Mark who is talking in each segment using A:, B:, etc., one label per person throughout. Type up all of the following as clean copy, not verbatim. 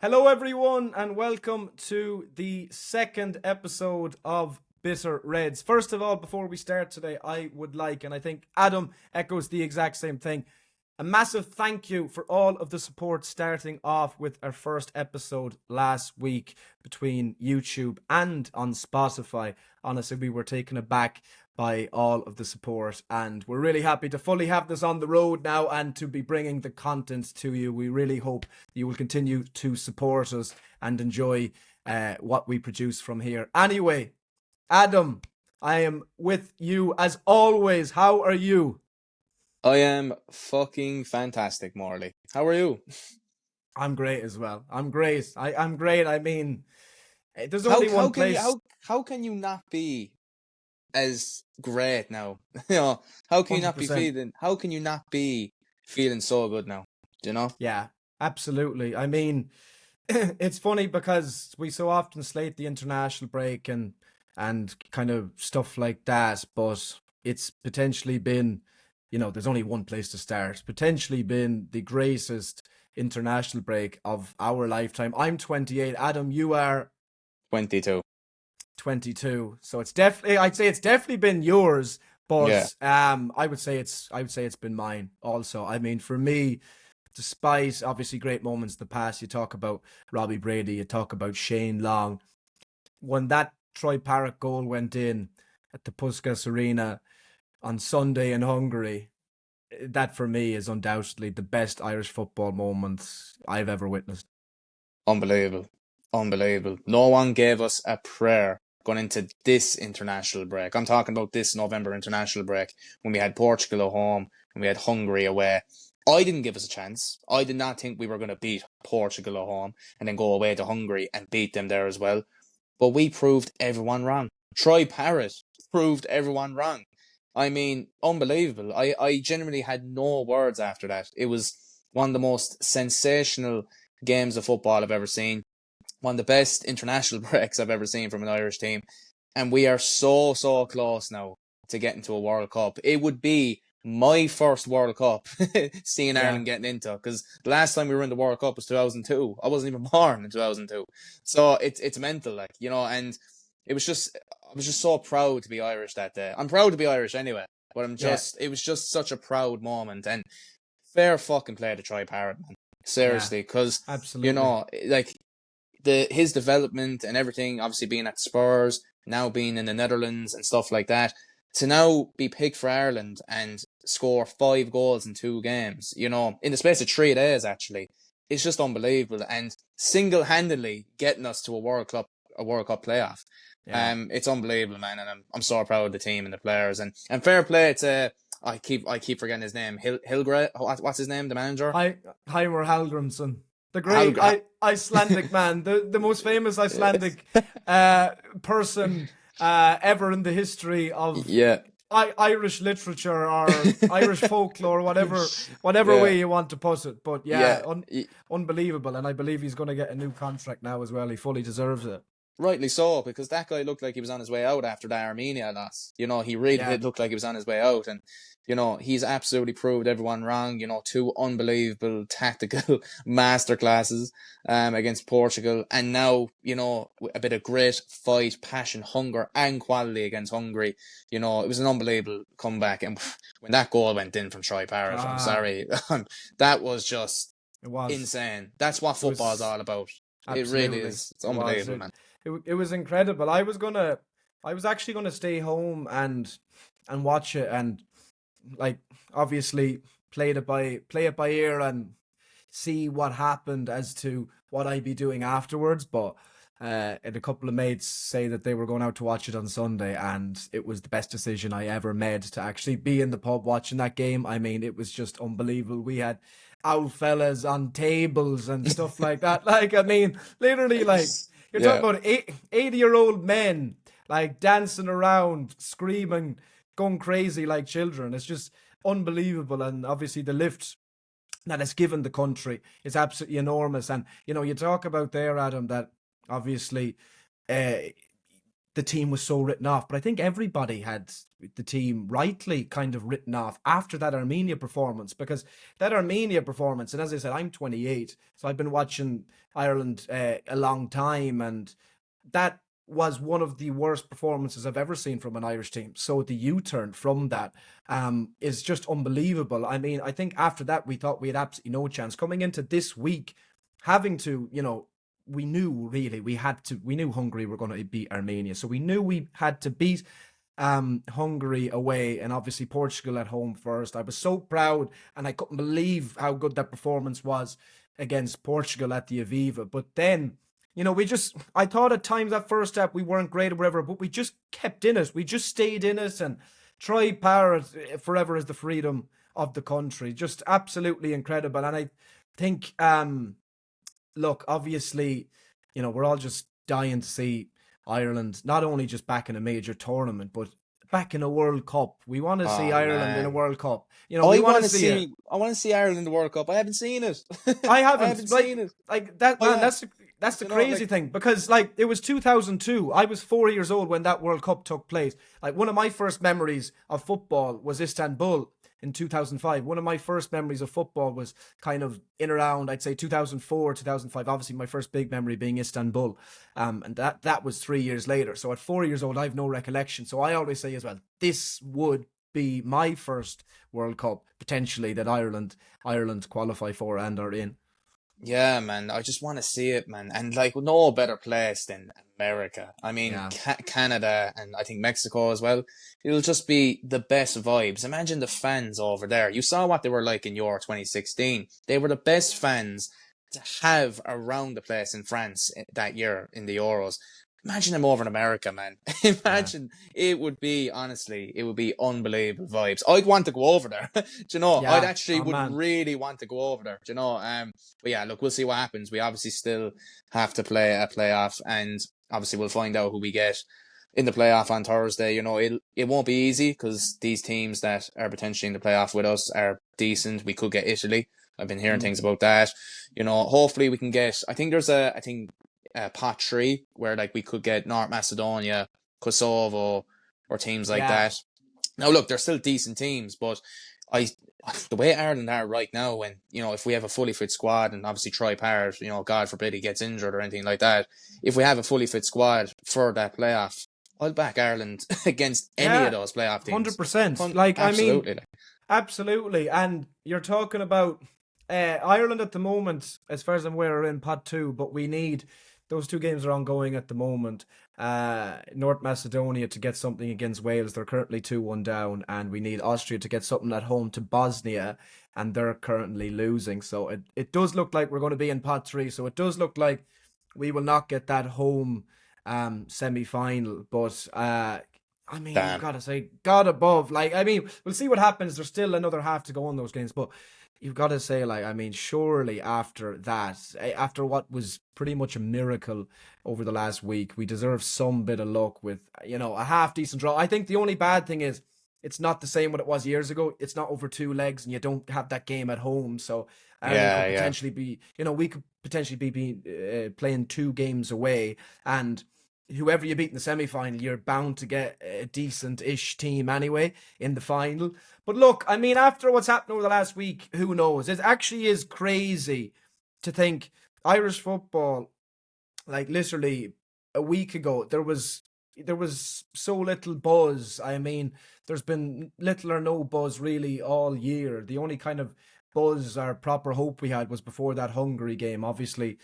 A: Hello, everyone, and welcome to the second episode of Bitter Reds. First of all, before we start today, I would like, and I think Adam echoes the exact same thing, a massive thank you for all of the support starting off with our first episode last week between YouTube and on Spotify. Honestly, we were taken aback by all of the support, and we're really happy to fully have this on the road now and to be bringing the content to you. We really hope you will continue to support us and enjoy what we produce from here. Anyway, Adam, I am with you as always. How are you?
B: I am fucking fantastic, Morley. How are you?
A: I'm great as well. I'm great. I'm great. I mean, there's only one place.
B: How can you not be as great now? How can you not be
A: 100%.
B: feeling? How can you not be feeling so good now? Do you know?
A: Yeah, absolutely. I mean, it's funny because we so often slate the international break and kind of stuff like that, but it's potentially been, there's only one place to start. Potentially been the greatest international break of our lifetime. I'm 28. Adam, you are
B: 22.
A: 22. So I'd say it's definitely been yours, but
B: Yeah.
A: I would say it's been mine also. I mean, for me, despite obviously great moments in the past, you talk about Robbie Brady, you talk about Shane Long. When that Troy Parrott goal went in at the Puskas Arena on Sunday in Hungary, that for me is undoubtedly the best Irish football moment I've ever witnessed.
B: Unbelievable. Unbelievable. No one gave us a prayer going into this international break. I'm talking about this November international break when we had Portugal at home and we had Hungary away. I didn't give us a chance. I did not think we were going to beat Portugal at home and then go away to Hungary and beat them there as well. But we proved everyone wrong. Troy Parrott proved everyone wrong. I mean, unbelievable. I genuinely had no words after that. It was one of the most sensational games of football I've ever seen. One of the best international breaks I've ever seen from an Irish team. And we are so close now to getting to a World Cup. It would be my first World Cup seeing Ireland getting into, because the last time we were in the World Cup was 2002. I wasn't even born in 2002. So it's mental, and I was just so proud to be Irish that day. I'm proud to be Irish anyway, but it was just such a proud moment, and fair fucking play to Troy Parrott, man. Seriously, because his development and everything, obviously being at Spurs, now being in the Netherlands and stuff like that, to now be picked for Ireland and score 5 goals in 2 games, in the space of 3 days, actually, it's just unbelievable, and single-handedly getting us to a World Cup playoff.
A: Yeah.
B: It's unbelievable, man, and I'm so proud of the team and the players, and fair play to I keep forgetting his name. Hilgre, what's his name? The manager?
A: Heimer Hallgrimsson. The great Icelandic man, the most famous Icelandic person ever in the history of Irish literature or Irish folklore, whatever way you want to put it. But unbelievable, and I believe he's going to get a new contract now as well. He fully deserves it.
B: Rightly so, because that guy looked like he was on his way out after the Armenia loss. He really did look like he was on his way out, and he's absolutely proved everyone wrong. 2 unbelievable tactical masterclasses against Portugal, and now a bit of grit, fight, passion, hunger, and quality against Hungary. It was an unbelievable comeback, and when that goal went in from Troy Parrott, I'm sorry, that was just insane. That's what football's all about. Absolutely. It really is. It's unbelievable, man.
A: It was incredible. I was actually gonna stay home and watch it and obviously play it by ear and see what happened as to what I'd be doing afterwards. But and a couple of mates say that they were going out to watch it on Sunday, and it was the best decision I ever made to actually be in the pub watching that game. I mean, it was just unbelievable. We had old fellas on tables and stuff like that. I mean, literally, you're talking about 80-year-old men dancing around, screaming, going crazy like children. It's just unbelievable, and obviously the lift that it's given the country is absolutely enormous. And you talk about there, Adam, that obviously the team was so written off. But I think everybody had the team rightly kind of written off after that Armenia performance, because that Armenia performance, and as I said, I'm 28, so I've been watching Ireland a long time, and that was one of the worst performances I've ever seen from an Irish team. So the U-turn from that is just unbelievable. I mean, I think after that we thought we had absolutely no chance. Coming into this week, having to, we knew really we knew Hungary were going to beat Armenia. So we knew we had to beat Hungary away, and obviously Portugal at home first. I was so proud, and I couldn't believe how good that performance was against Portugal at the Aviva. But then, I thought at times that first step we weren't great or whatever, but we just kept in it. We just stayed in it, and try power forever is the freedom of the country. Just absolutely incredible. And I think, look, obviously, we're all just dying to see Ireland not only just back in a major tournament, but back in a World Cup. We want to see Ireland in a World Cup. We want to see it.
B: I want to see Ireland in the World Cup. I haven't seen it.
A: I haven't.
B: I haven't seen it.
A: Like that, man. That's the crazy thing, because it was 2002. I was 4 years old when that World Cup took place. Like, one of my first memories of football was Istanbul in 2005. One of my first memories of football was kind of in around, I'd say, 2004, 2005. Obviously, my first big memory being Istanbul. And that was 3 years later. So at 4 years old, I have no recollection. So I always say as well, this would be my first World Cup, potentially, that Ireland qualify for and are in.
B: Yeah, man. I just want to see it, man. And no better place than America. I mean, Canada and I think Mexico as well. It'll just be the best vibes. Imagine the fans over there. You saw what they were like in Euro 2016. They were the best fans to have around the place in France that year in the Euros. Imagine them over in America, man. Imagine it would be, honestly, it would be unbelievable vibes. I'd want to go over there. Do you know? I'd actually really want to go over there. Do you know? But yeah, look, we'll see what happens. We obviously still have to play a playoff, and obviously we'll find out who we get in the playoff on Thursday. It won't be easy, because these teams that are potentially in the playoff with us are decent. We could get Italy. I've been hearing things about that. Hopefully we can get, I think there's pot 3 where we could get North Macedonia, Kosovo, or teams like that. Now look, they're still decent teams, but the way Ireland are right now, when if we have a fully fit squad, and obviously Troy Parrott, God forbid he gets injured or anything like that, if we have a fully fit squad for that playoff, I'll back Ireland against any of those playoff teams.
A: 100%. Absolutely. And you're talking about Ireland at the moment, as far as I'm aware, are in pot 2, but we need, those 2 games are ongoing at the moment. North Macedonia to get something against Wales. They're currently 2-1 down, and we need Austria to get something at home to Bosnia, and they're currently losing. So it does look like we're going to be in pot 3. So it does look like we will not get that home semi-final. But you've got to say, God above. We'll see what happens. There's still another half to go on those games, but you've got to say, surely after that, after what was pretty much a miracle over the last week, we deserve some bit of luck with, a half-decent draw. I think the only bad thing is it's not the same what it was years ago. It's not over 2 legs, and you don't have that game at home. So Ireland could potentially be, we could potentially be playing 2 games away, and whoever you beat in the semi-final, you're bound to get a decent-ish team anyway in the final. But look, after what's happened over the last week, who knows? It actually is crazy to think Irish football, literally a week ago, there was so little buzz. There's been little or no buzz really all year. The only kind of buzz or proper hope we had was before that Hungary game. Obviously,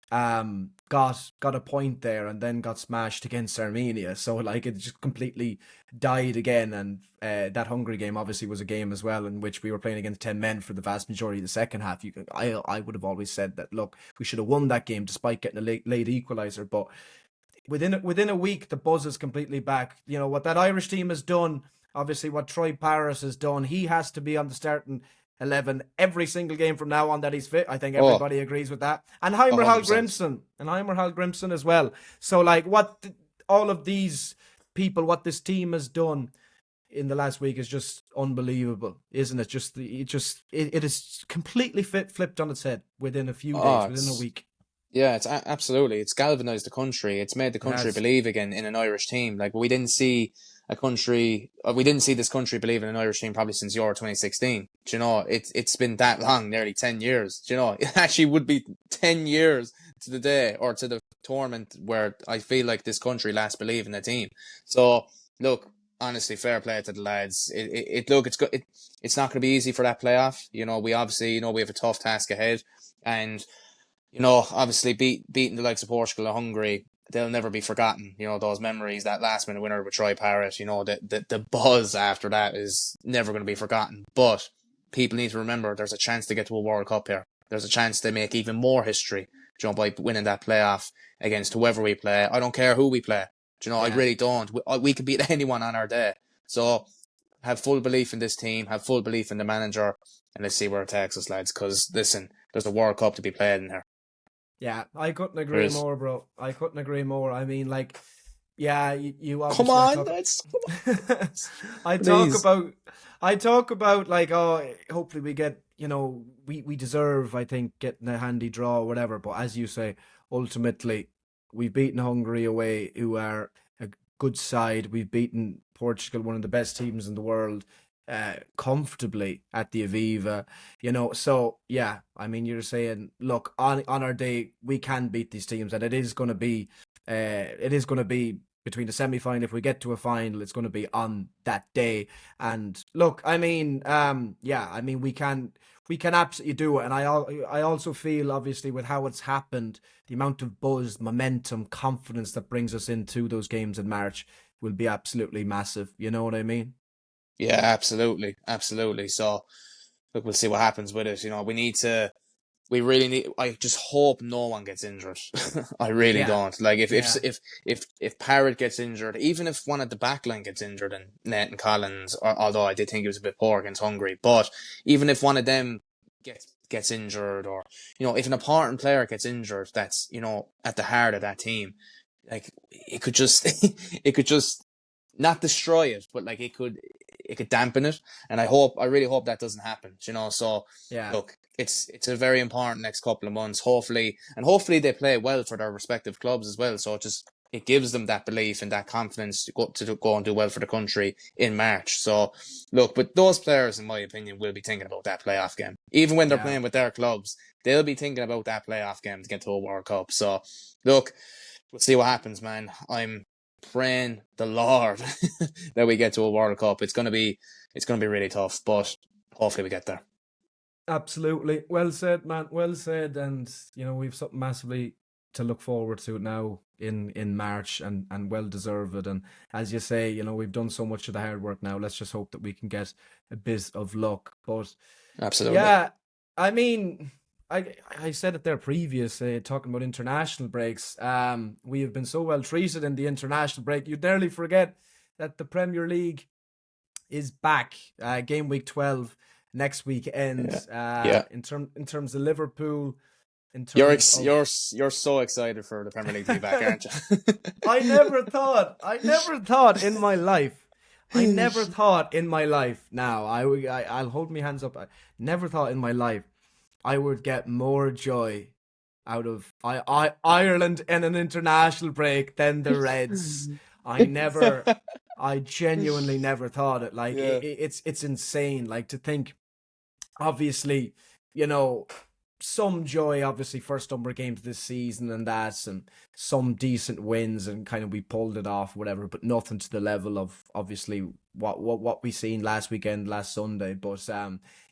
A: got a point there and then got smashed against Armenia. So it just completely died again. And that Hungary game obviously was a game as well in which we were playing against 10 men for the vast majority of the second half. I would have always said that, look, we should have won that game despite getting a late equaliser. But within a week, the buzz is completely back. What that Irish team has done, obviously what Troy Parrott has done, he has to be on the starting 11 every single game from now on that he's fit. I think everybody agrees with that. And Heimer Hallgrimsson as well. So what all of these people, what this team has done in the last week is just unbelievable, isn't it? It is completely flipped on its head within a few days, within a week.
B: Yeah, absolutely. It's galvanized the country. It's made the
A: It
B: country
A: has.
B: believe again in an Irish team. Like we didn't see this country believe in an Irish team probably since Euro 2016. Do you know, it's been that long, nearly 10 years. Do you know, it actually would be 10 years to the day or to the tournament where I feel like this country last believed in the team. So, look, honestly, fair play to the lads. It's not going to be easy for that playoff. You know, we obviously, we have a tough task ahead. And obviously beating the likes of Portugal or Hungary, they'll never be forgotten. You know, those memories, that last minute winner with Troy Parrott, the buzz after that is never going to be forgotten. But people need to remember there's a chance to get to a World Cup here. There's a chance to make even more history, by winning that playoff against whoever we play. I don't care who we play. I
A: Yeah.
B: really don't. We could beat anyone on our day. So have full belief in this team, have full belief in the manager, and let's see where it takes us, lads. Because listen, there's a World Cup to be played in here.
A: Yeah, I couldn't
B: There
A: agree
B: is.
A: more, bro. I couldn't agree more. I mean, like, yeah, you
B: Come
A: obviously,
B: on, let's come on, let's,
A: I talk
B: please.
A: about, I talk about like, oh, hopefully we get, we deserve, I think, getting a handy draw or whatever. But as you say, ultimately, we've beaten Hungary away, who are a good side. We've beaten Portugal, one of the best teams in the world, comfortably at the Aviva. So yeah, I mean, you're saying, look, on our day we can beat these teams, and it is going to be between the semi-final. If we get to a final, it's going to be on that day. And look, I mean, yeah, I mean, we can absolutely do it. And I also feel, obviously, with how it's happened, the amount of buzz, momentum, confidence that brings us into those games in March will be absolutely massive. You know what I mean?
B: Yeah, absolutely, absolutely. So look, we'll see what happens with it. We really need. I just hope no one gets injured. I really
A: Yeah,
B: don't. Like
A: yeah,
B: if Parrott gets injured, even if one at the back line gets injured and Nathan Collins, although I did think he was a bit poor against Hungary, but even if one of them gets injured, or if an important player gets injured, that's at the heart of that team, like it could just it could just not destroy it, but like it could dampen it. And I really hope that doesn't happen. So
A: yeah,
B: look, it's a very important next couple of months. Hopefully they play well for their respective clubs as well. So it gives them that belief and that confidence to go and do well for the country in March. So look, but those players, in my opinion, will be thinking about that playoff game. Even when they're
A: yeah.
B: playing with their clubs, they'll be thinking about that playoff game to get to a World Cup. So look, we'll see what happens, man. I'm praying the Lord that we get to a World Cup. It's gonna be really tough, but hopefully we get there.
A: Absolutely. Well said, man. Well said. And we've something massively to look forward to now in March, and well deserved. And as you say, we've done so much of the hard work now. Let's just hope that we can get a bit of luck. But
B: Absolutely.
A: yeah, I mean, I said it there previous, talking about international breaks. We have been so well treated in the international break. You nearly forget that the Premier League is back. Game week 12 next
B: Yeah.
A: weekend.
B: Yeah.
A: In terms of Liverpool, in
B: You're
A: terms
B: ex-
A: of
B: you're you're so excited for the Premier League to be back, aren't
A: I never thought in my life. I never thought in my life. Now I'll hold my hands up. I never thought in my life I would get more joy out of Ireland in an international break than the Reds. I genuinely never thought it. Like
B: Yeah.
A: it's insane. Like, to think, obviously, you know, some joy, obviously, first number of games this season and that, and some decent wins, and kind of we pulled it off, whatever, but nothing to the level of, obviously, what we seen last weekend, last Sunday. But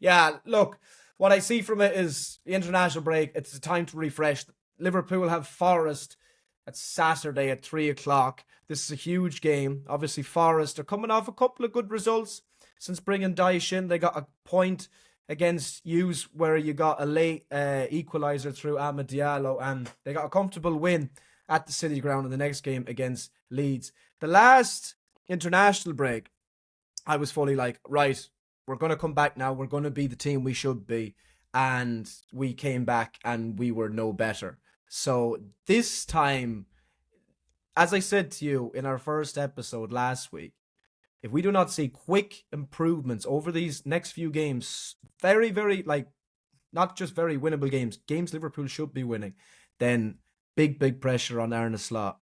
A: yeah, look, what I see from it is the international break. It's a time to refresh. Liverpool have Forest at Saturday at 3 o'clock. This is a huge game. Obviously, Forest are coming off a couple of good results since bringing Dyche in. They got a point against Hughes where you got a late equaliser through Amad Diallo, and they got a comfortable win at the City Ground in the next game against Leeds. The last international break, I was fully like, right, we're going to come back now. We're going to be the team we should be. And we came back and we were no better. So this time, as I said to you in our first episode last week, if we do not see quick improvements over these next few games, very, very, like, not just very winnable games, games Liverpool should be winning, then big pressure on Arne Slot.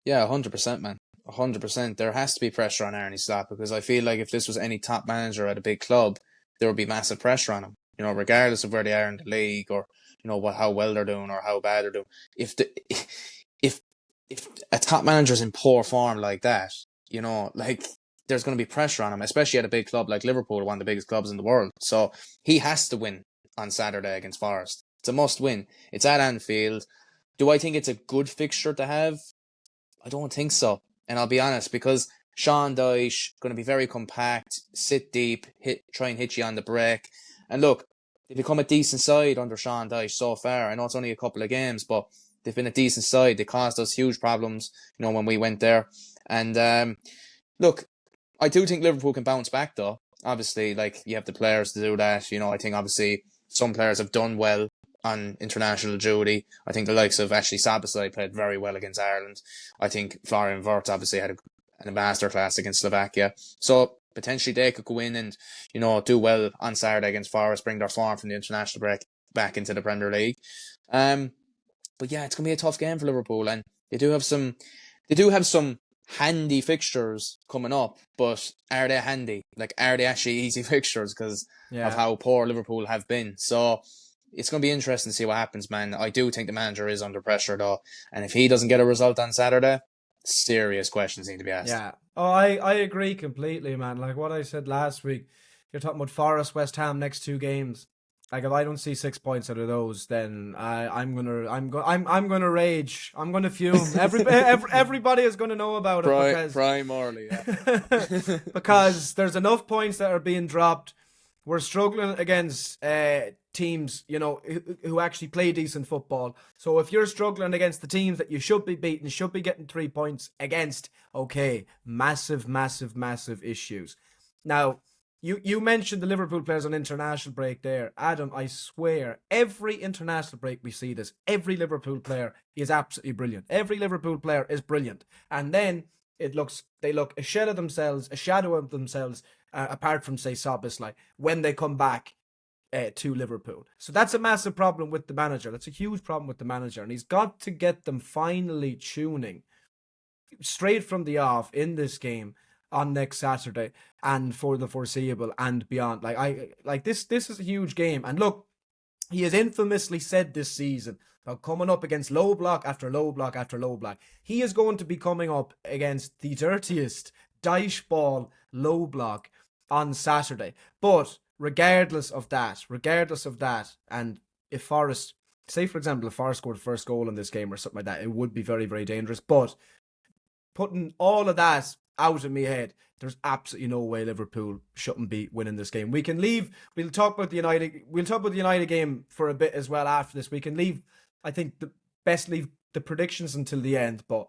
B: Yeah, 100%, man. 100%. There has to be pressure on Arne Slot, because I feel like if this was any top manager at a big club, there would be massive pressure on him. You know, regardless of where they are in the league, or how well they're doing or how bad they're doing. If if if a top manager's in poor form like that, like, there's going to be pressure on him, especially at a big club like Liverpool, one of the biggest clubs in the world. So he has to win on Saturday against Forest. It's a must win. It's at Anfield. Do I think it's a good fixture to have? I don't think so. And I'll be honest, because Sean Dyche going to be very compact, sit deep, try and hit you on the break. And look, they've become a decent side under Sean Dyche so far. I know it's only a couple of games, but they've been a decent side. They caused us huge problems, when we went there. And look, I do think Liverpool can bounce back, though. Obviously, like, you have the players to do that. I think obviously some players have done well on international duty. I think the likes of Ashley Sabasai played very well against Ireland. I think Florian Wirtz obviously had a masterclass against Slovakia. So potentially they could go in and, do well on Saturday against Forest, bring their form from the international break back into the Premier League. But yeah, it's going to be a tough game for Liverpool, and they do have some handy fixtures coming up, but are they handy? Like, are they actually easy fixtures because of how poor Liverpool have been? So it's going to be interesting to see what happens, man. I do think the manager is under pressure, though. And if he doesn't get a result on Saturday, serious questions need to be asked.
A: Yeah. Oh, I agree completely, man. Like what I said last week, you're talking about Forest, West Ham next 2 games. Like, if I don't see 6 points out of those, then I'm gonna rage. I'm gonna fume. Everybody is gonna know about it because
B: primarily, yeah.
A: because there's enough points that are being dropped. We're struggling against teams, who actually play decent football. So if you're struggling against the teams that you should be beating, should be getting 3 points against, okay, massive issues. Now, you mentioned the Liverpool players on international break there. Adam, I swear, every international break we see this, every Liverpool player is absolutely brilliant. Every Liverpool player is brilliant. And then they look a shadow of themselves, apart from, say, Szoboszlai, when they come back to Liverpool. So that's a massive problem with the manager. That's a huge problem with the manager. And he's got to get them finally tuning straight from the off in this game on next Saturday and for the foreseeable and beyond. This is a huge game. And look, he has infamously said this season about coming up against low block after low block after low block. He is going to be coming up against the dirtiest Dyche ball low block on Saturday. But regardless of that, and if Forest, say for example, if Forest scored the first goal in this game or something like that, it would be very, very dangerous. But putting all of that out of my head, there's absolutely no way Liverpool shouldn't be winning this game. We'll talk about the United game for a bit as well after this. We can leave, I think, leave the predictions until the end, but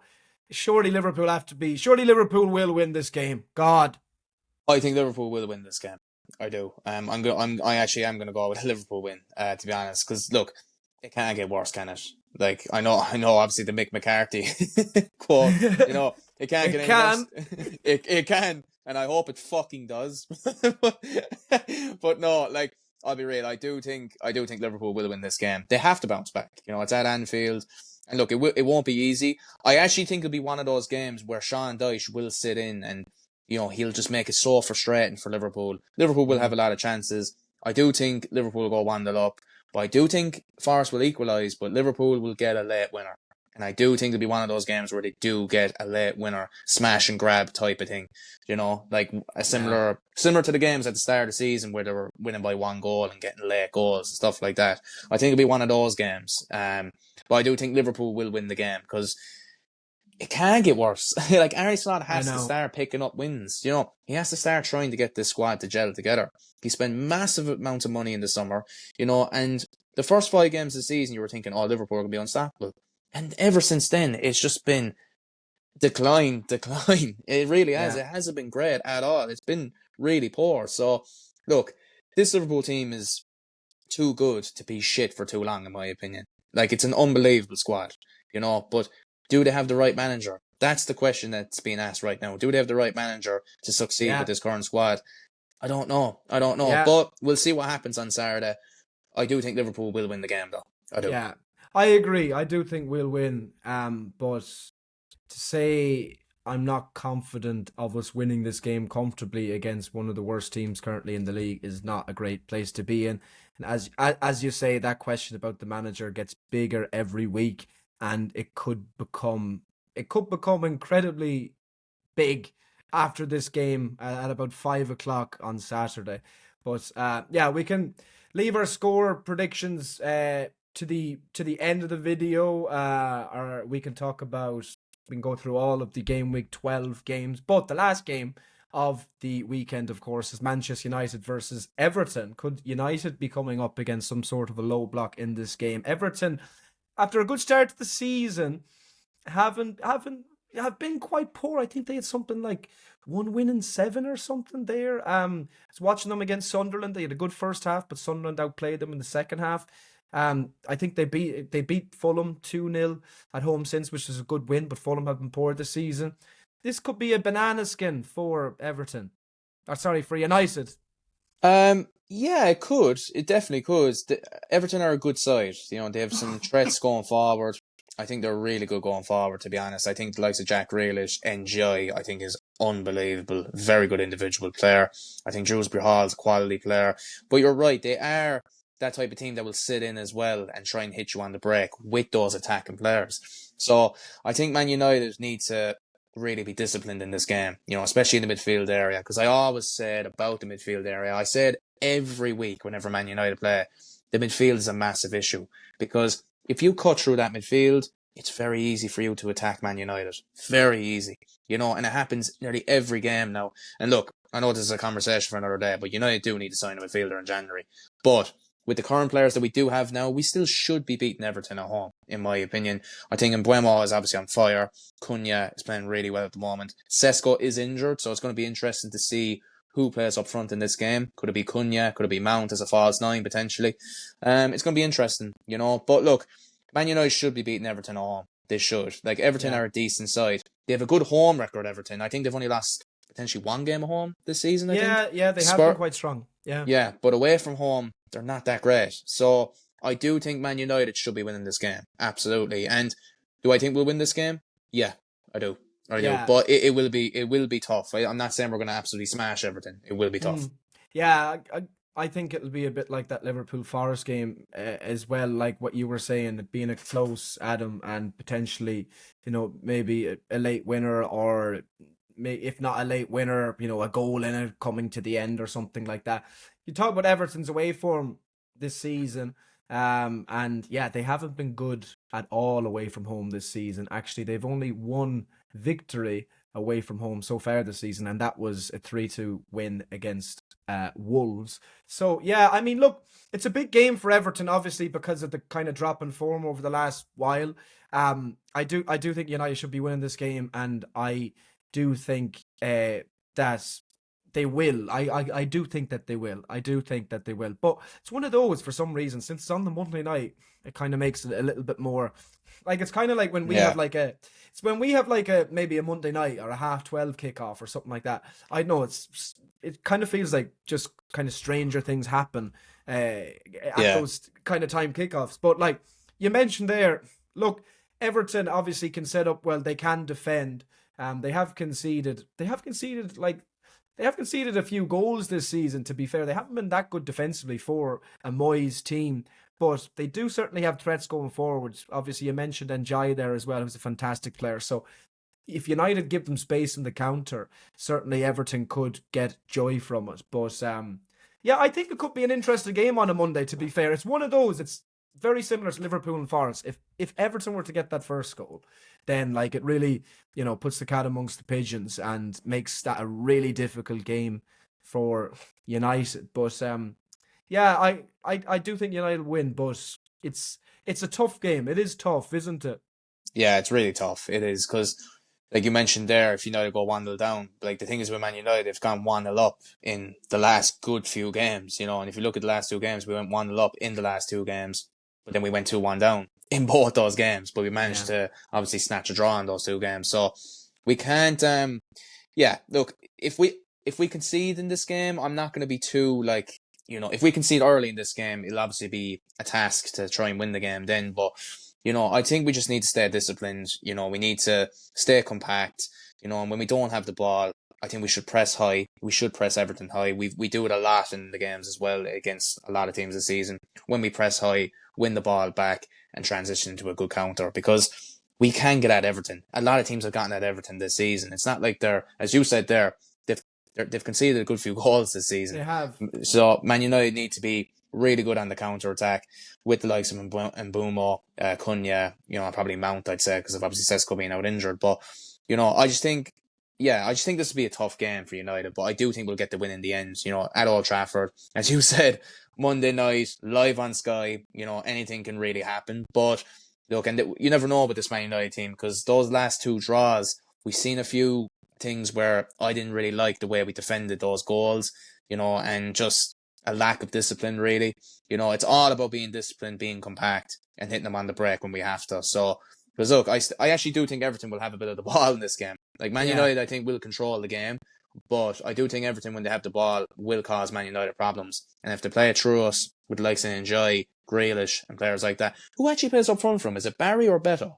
A: surely Liverpool will win this game. God.
B: I think Liverpool will win this game. I do. I actually am going to go with a Liverpool win, to be honest, because look, it can't get worse, can it? Like, I know, obviously the Mick McCarthy quote, it can't get any worse. It can, and I hope it fucking does. But no, like, I'll be real. I do think Liverpool will win this game. They have to bounce back. It's at Anfield, and look, it won't be easy. I actually think it'll be one of those games where Sean Dyche will sit in and, he'll just make it so frustrating for Liverpool. Liverpool will have a lot of chances. I do think Liverpool will go 1-0 up. But I do think Forest will equalise, but Liverpool will get a late winner. And I do think it'll be one of those games where they do get a late winner, smash and grab type of thing. Like a similar to the games at the start of the season where they were winning by 1 goal and getting late goals and stuff like that. I think it'll be one of those games. But I do think Liverpool will win the game because it can get worse. Like, Arne Slot has to start picking up wins. He has to start trying to get this squad to gel together. He spent massive amounts of money in the summer, and the first 5 games of the season, you were thinking, oh, Liverpool will be unstoppable. And ever since then, it's just been decline. It really has. It hasn't been great at all. It's been really poor. So, look, this Liverpool team is too good to be shit for too long, in my opinion. Like, it's an unbelievable squad, but do they have the right manager? That's the question that's being asked right now. Do they have the right manager to succeed with this current squad? I don't know. But we'll see what happens on Saturday. I do think Liverpool will win the game, though. I do.
A: Yeah. I agree. I do think we'll win. But to say I'm not confident of us winning this game comfortably against one of the worst teams currently in the league is not a great place to be in. And as you say, that question about the manager gets bigger every week, and it could become incredibly big after this game at about 5 o'clock on Saturday. But yeah, we can leave our score predictions to the end of the video, or we can go through all of the game week 12 games. But the last game of the weekend, of course, is Manchester United versus Everton. Could United be coming up against some sort of a low block in this game? Everton, after a good start to the season, haven't have been quite poor. I think they had something like one win in seven or something there. I was watching them against Sunderland. They had a good first half, but Sunderland outplayed them in the second half. I think they beat Fulham 2-0 at home since, which is a good win, but Fulham have been poor this season. This could be a banana skin for Everton. Or sorry, for United.
B: Yeah, it could. It definitely could. Everton are a good side. They have some threats going forward. I think they're really good going forward, to be honest. I think the likes of Jack Grealish, NJ, I think is unbelievable. Very good individual player. I think Dewsbury Hall's a quality player. But you're right, they are that type of team that will sit in as well and try and hit you on the break with those attacking players. So I think Man United need to really be disciplined in this game, especially in the midfield area. Because I always said about the midfield area, I said every week whenever Man United play, the midfield is a massive issue. Because if you cut through that midfield, it's very easy for you to attack Man United. Very easy. And it happens nearly every game now. And look, I know this is a conversation for another day, but United do need to sign a midfielder in January. But with the current players that we do have now, we still should be beating Everton at home, in my opinion. I think Mbeumo is obviously on fire. Cunha is playing really well at the moment. Sesko is injured, so it's going to be interesting to see who plays up front in this game. Could it be Cunha? Could it be Mount as a false nine, potentially? It's going to be interesting, But look, Man United should be beating Everton at home. They should. Like, Everton
A: Yeah.
B: are a decent side. They have a good home record, Everton. I think they've only lost potentially one game at home this season, I think.
A: Yeah, they have been quite strong. Yeah.
B: Yeah, but away from home, they're not that great. So I do think Man United should be winning this game. Absolutely. And do I think we'll win this game? Yeah, I do. I do.
A: Yeah.
B: But it will be tough. I'm not saying we're going to absolutely smash everything. It will be tough.
A: Yeah, I think it'll be a bit like that Liverpool Forest game as well, like what you were saying, it being a close, Adam, and potentially, maybe a late winner, or if not a late winner, a goal in it coming to the end or something like that. You talk about Everton's away form this season, and yeah, they haven't been good at all away from home this season. Actually, they've only one victory away from home so far this season, and that was a 3-2 win against Wolves. So yeah, I mean, look, it's a big game for Everton, obviously, because of the kind of drop in form over the last while. I do think United should be winning this game, and I do think that they will. I do think that they will. I do think that they will. But it's one of those, for some reason, since it's on the Monday night, it kind of makes it a little bit more like, it's kind of like when we
B: Yeah.
A: have like a it's when we have like a maybe a Monday night or a 12:30 kickoff or something like that. I know it kind of feels like just kind of stranger things happen at
B: Yeah.
A: those kind of time kickoffs. But like you mentioned there, look, Everton obviously can set up well. They can defend. They have conceded. They have conceded a few goals this season, to be fair. They haven't been that good defensively for a Moyes team, but they do certainly have threats going forward. Obviously, you mentioned Njai there as well, who's a fantastic player. So if United give them space in the counter, certainly Everton could get joy from it. But yeah, I think it could be an interesting game on a Monday, to be fair. It's one of those, it's very similar to Liverpool and Forest. If Everton were to get that first goal, then like it really, puts the cat amongst the pigeons and makes that a really difficult game for United. But yeah, I do think United win, but it's a tough game. It is tough, isn't it?
B: Yeah, it's really tough. It is because, like you mentioned there, if United go 1-0 down, like the thing is with Man United, they've gone 1-0 up in the last good few games, and if you look at the last two games, we went 1-0 up in the last two games, but then we went 2-1 down in both those games, but we managed
A: Yeah.
B: to obviously snatch a draw in those two games. So we can't, yeah, look, if we concede in this game, I'm not going to be too if we concede early in this game, it'll obviously be a task to try and win the game then, but I think we just need to stay disciplined. We need to stay compact. And when we don't have the ball, I think we should press high. We should press Everton high. We do it a lot in the games as well against a lot of teams this season. When we press high, win the ball back, and transition into a good counter, because we can get at Everton. A lot of teams have gotten at Everton this season. It's not like they're, as you said there, they've conceded a good few goals this season.
A: They have.
B: So Man United need to be really good on the counter attack with the likes of Mbeumo, Cunha, probably Mount, I'd say, because of obviously Sesko being out injured. But I just think this will be a tough game for United. But I do think we'll get the win in the end. At Old Trafford, as you said, Monday night, live on Sky. Anything can really happen. But look, and you never know with this Man United team, because those last two draws, we've seen a few things where I didn't really like the way we defended those goals, and just a lack of discipline, really. It's all about being disciplined, being compact, and hitting them on the break when we have to. So, because look, I actually do think Everton will have a bit of the ball in this game. Like Man United, I think will control the game, but I do think Everton, when they have the ball, will cause Man United problems. And if they play it through us with the likes of Njai, Grealish, and players like that, who actually plays up front from? Is it Barry or Beto?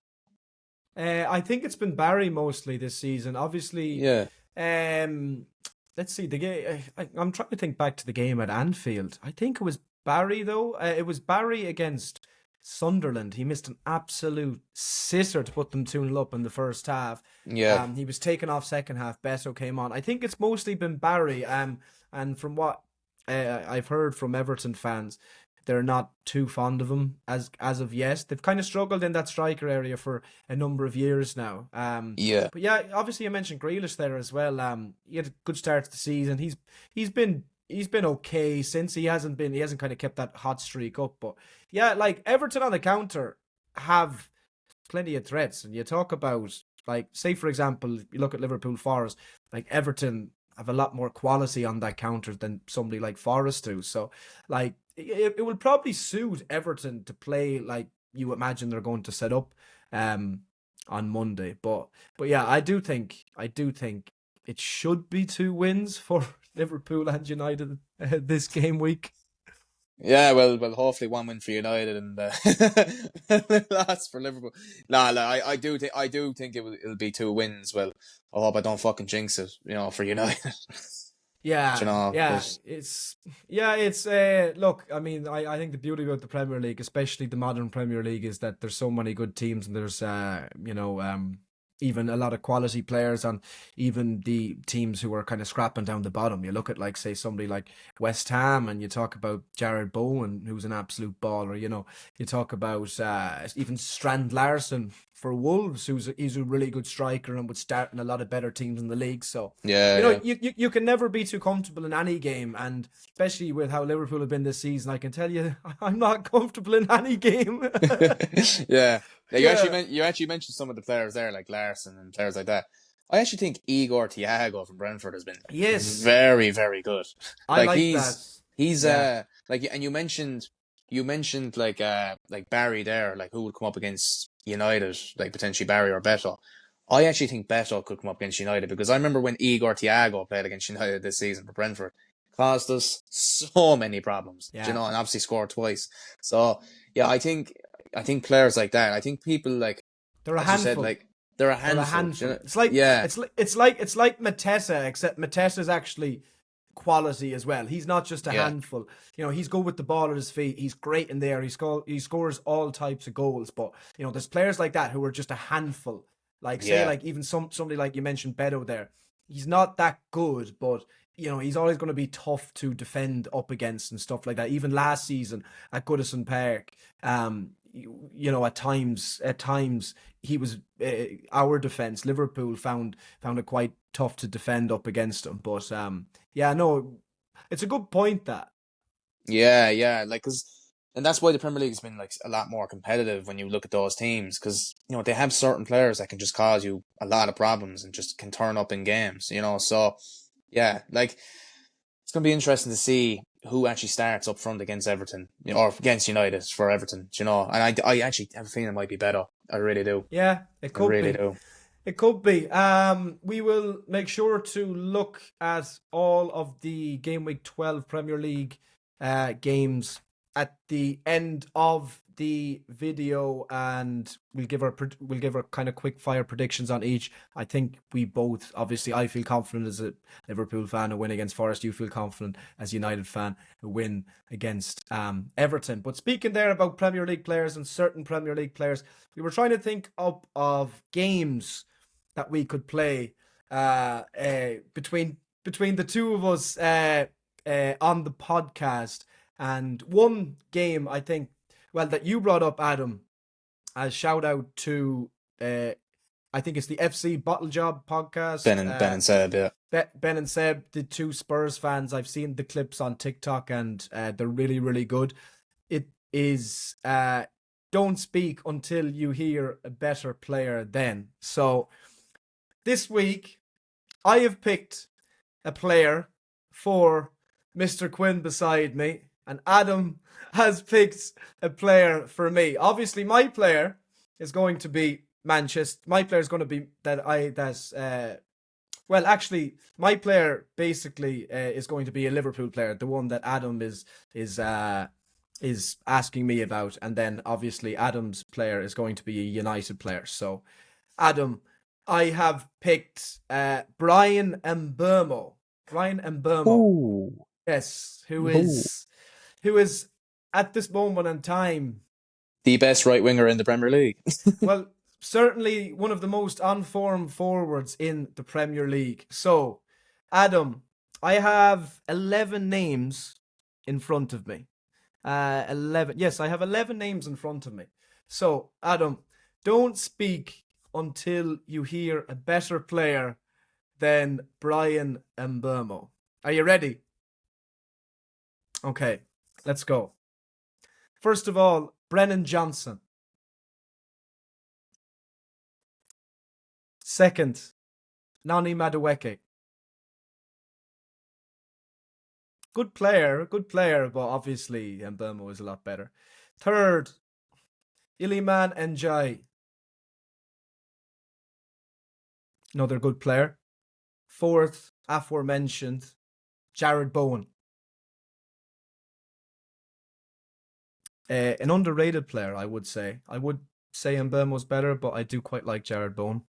A: I think it's been Barry mostly this season. Obviously,
B: Yeah.
A: Let's see the game. I'm trying to think back to the game at Anfield. I think it was Barry though. It was Barry against Sunderland. He missed an absolute scissor to put them 2-0 up in the first half.
B: Yeah.
A: He was taken off second half. Beto came on. I think it's mostly been Barry. And from what I've heard from Everton fans, they're not too fond of him as of yet. They've kind of struggled in that striker area for a number of years now.
B: Yeah.
A: But yeah, obviously I mentioned Grealish there as well. He had a good start to the season. He's been okay since. He hasn't kind of kept that hot streak up. But yeah, like Everton on the counter have plenty of threats. And you talk about, like, say for example, you look at Liverpool Forest, like Everton have a lot more quality on that counter than somebody like Forest do. So like it will probably suit Everton to play like you imagine they're going to set up on Monday. But yeah, I do think it should be 2 wins for Liverpool and United this game week.
B: Yeah, well, hopefully 1 win for United and loss for Liverpool. Nah, I do think it'll be 2 wins. Well, I hope I don't fucking jinx it, for United.
A: Yeah,
B: But
A: it's look, I mean, I think the beauty about the Premier League, especially the modern Premier League, is that there's so many good teams, and there's even a lot of quality players on even the teams who are kind of scrapping down the bottom. You look at, like, say, somebody like West Ham, and you talk about Jared Bowen, who's an absolute baller. You talk about even Strand Larson for Wolves, he's a really good striker and would start in a lot of better teams in the league. So
B: yeah,
A: you can never be too comfortable in any game, and especially with how Liverpool have been this season, I can tell you I'm not comfortable in any game.
B: yeah.
A: Yeah.
B: You actually mentioned some of the players there, like Larson and players like that. I actually think Igor Thiago from Brentford has been
A: Yes,
B: very, very good.
A: I
B: Like
A: like that.
B: he's
A: Yeah.
B: like, and you mentioned like Barry there, like who would come up against United, like potentially Barry or Beto. I actually think Beto could come up against United, because I remember when Igor Thiago played against United this season for Brentford, caused us so many problems,
A: Yeah.
B: and obviously scored twice. So yeah, I think players like that. I think people like,
A: They're a
B: as you said,
A: handful.
B: like they're a
A: They're a
B: handful.
A: handful. It's
B: Yeah,
A: like Mateta, except Mateta's actually quality as well. He's not just a
B: yeah,
A: handful. He's good with the ball at his feet. He's great in there. He scores all types of goals. But there's players like that who are just a handful. Like, say,
B: yeah,
A: like even somebody like you mentioned, Beto there. He's not that good, but he's always going to be tough to defend up against and stuff like that. Even last season at Goodison Park, at times he was our defense. Liverpool found it quite tough to defend up against him. But yeah, no, it's a good point that.
B: yeah. Like, and that's why the Premier League has been like a lot more competitive when you look at those teams, because they have certain players that can just cause you a lot of problems and just can turn up in games. So yeah, like, it's going to be interesting to see who actually starts up front against Everton, or against United for Everton. And I actually have a feeling it might be better. I really do.
A: Yeah, it
B: I
A: could
B: really
A: be.
B: do.
A: It could be. We will make sure to look at all of the Game Week 12 Premier League games at the end of the video and we'll give our kind of quick fire predictions on each. I think we both, obviously, I feel confident as a Liverpool fan a win against Forest. You feel confident as a United fan a win against Everton. But speaking there about Premier League players and certain Premier League players, we were trying to think up of games that we could play between the two of us on the podcast. And one game, I think, well, that you brought up, Adam, as shout out to, I think it's the FC Bottle Job podcast.
B: Ben and Seb, yeah.
A: Ben and Seb, the two Spurs fans. I've seen the clips on TikTok and they're really, really good. It is don't speak until you hear a better player then. So this week, I have picked a player for Mr. Quinn beside me, and Adam has picked a player for me. Obviously, my player is going to be Manchester. My player is going to be my player basically is going to be a Liverpool player, the one that Adam is asking me about, and then obviously Adam's player is going to be a United player. So, Adam, I have picked Brian Mbeumo. Brian Mbeumo.
B: Ooh.
A: Yes, who is at this moment in time
B: the best right winger in the Premier League.
A: well, certainly one of the most on-form forwards in the Premier League. So, Adam, I have 11 names in front of me. 11. Yes, I have 11 names in front of me. So, Adam, don't speak until you hear a better player than Brian Mbeumo. Are you ready? Okay, let's go. First of all, Brennan Johnson. Second, Nani Madueke. Good player, but obviously Mbeumo is a lot better. Third, Iliman Njai. Another good player. Fourth, aforementioned, Jared Bowen. An underrated player, I would say. I would say Mbeumo's better, but I do quite like Jared Bowen.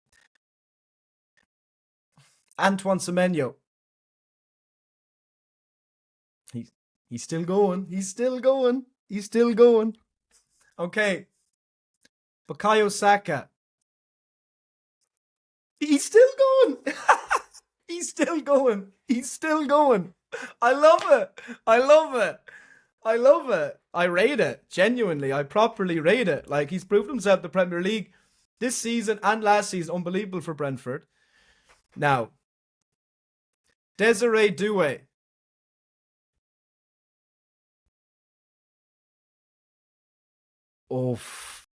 A: Antoine Semenyo. He's still going. He's still going. He's still going. Okay. Bukayo Saka. He's still going. He's still going. He's still going. I love it. I love it. I love it. I rate it. Genuinely, I properly rate it. Like, he's proved himself in the Premier League this season and last season. Unbelievable for Brentford. Now, Desiree Doué. Oof.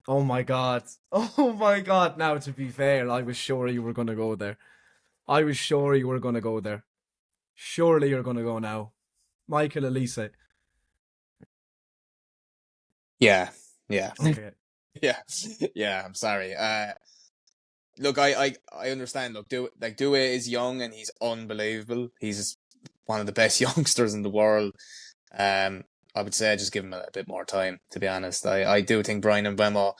A: Oh my God. Oh my God. Now, to be fair, I was sure you were going to go there. I was sure you were going to go there. Surely you're going to go now. Michael Elise.
B: Yeah.
A: Okay.
B: Yeah, I'm sorry. Look, I understand. Look, Doué is young and he's unbelievable. He's one of the best youngsters in the world. I would say just give him a bit more time, to be honest. I do think Brian Mbeumo,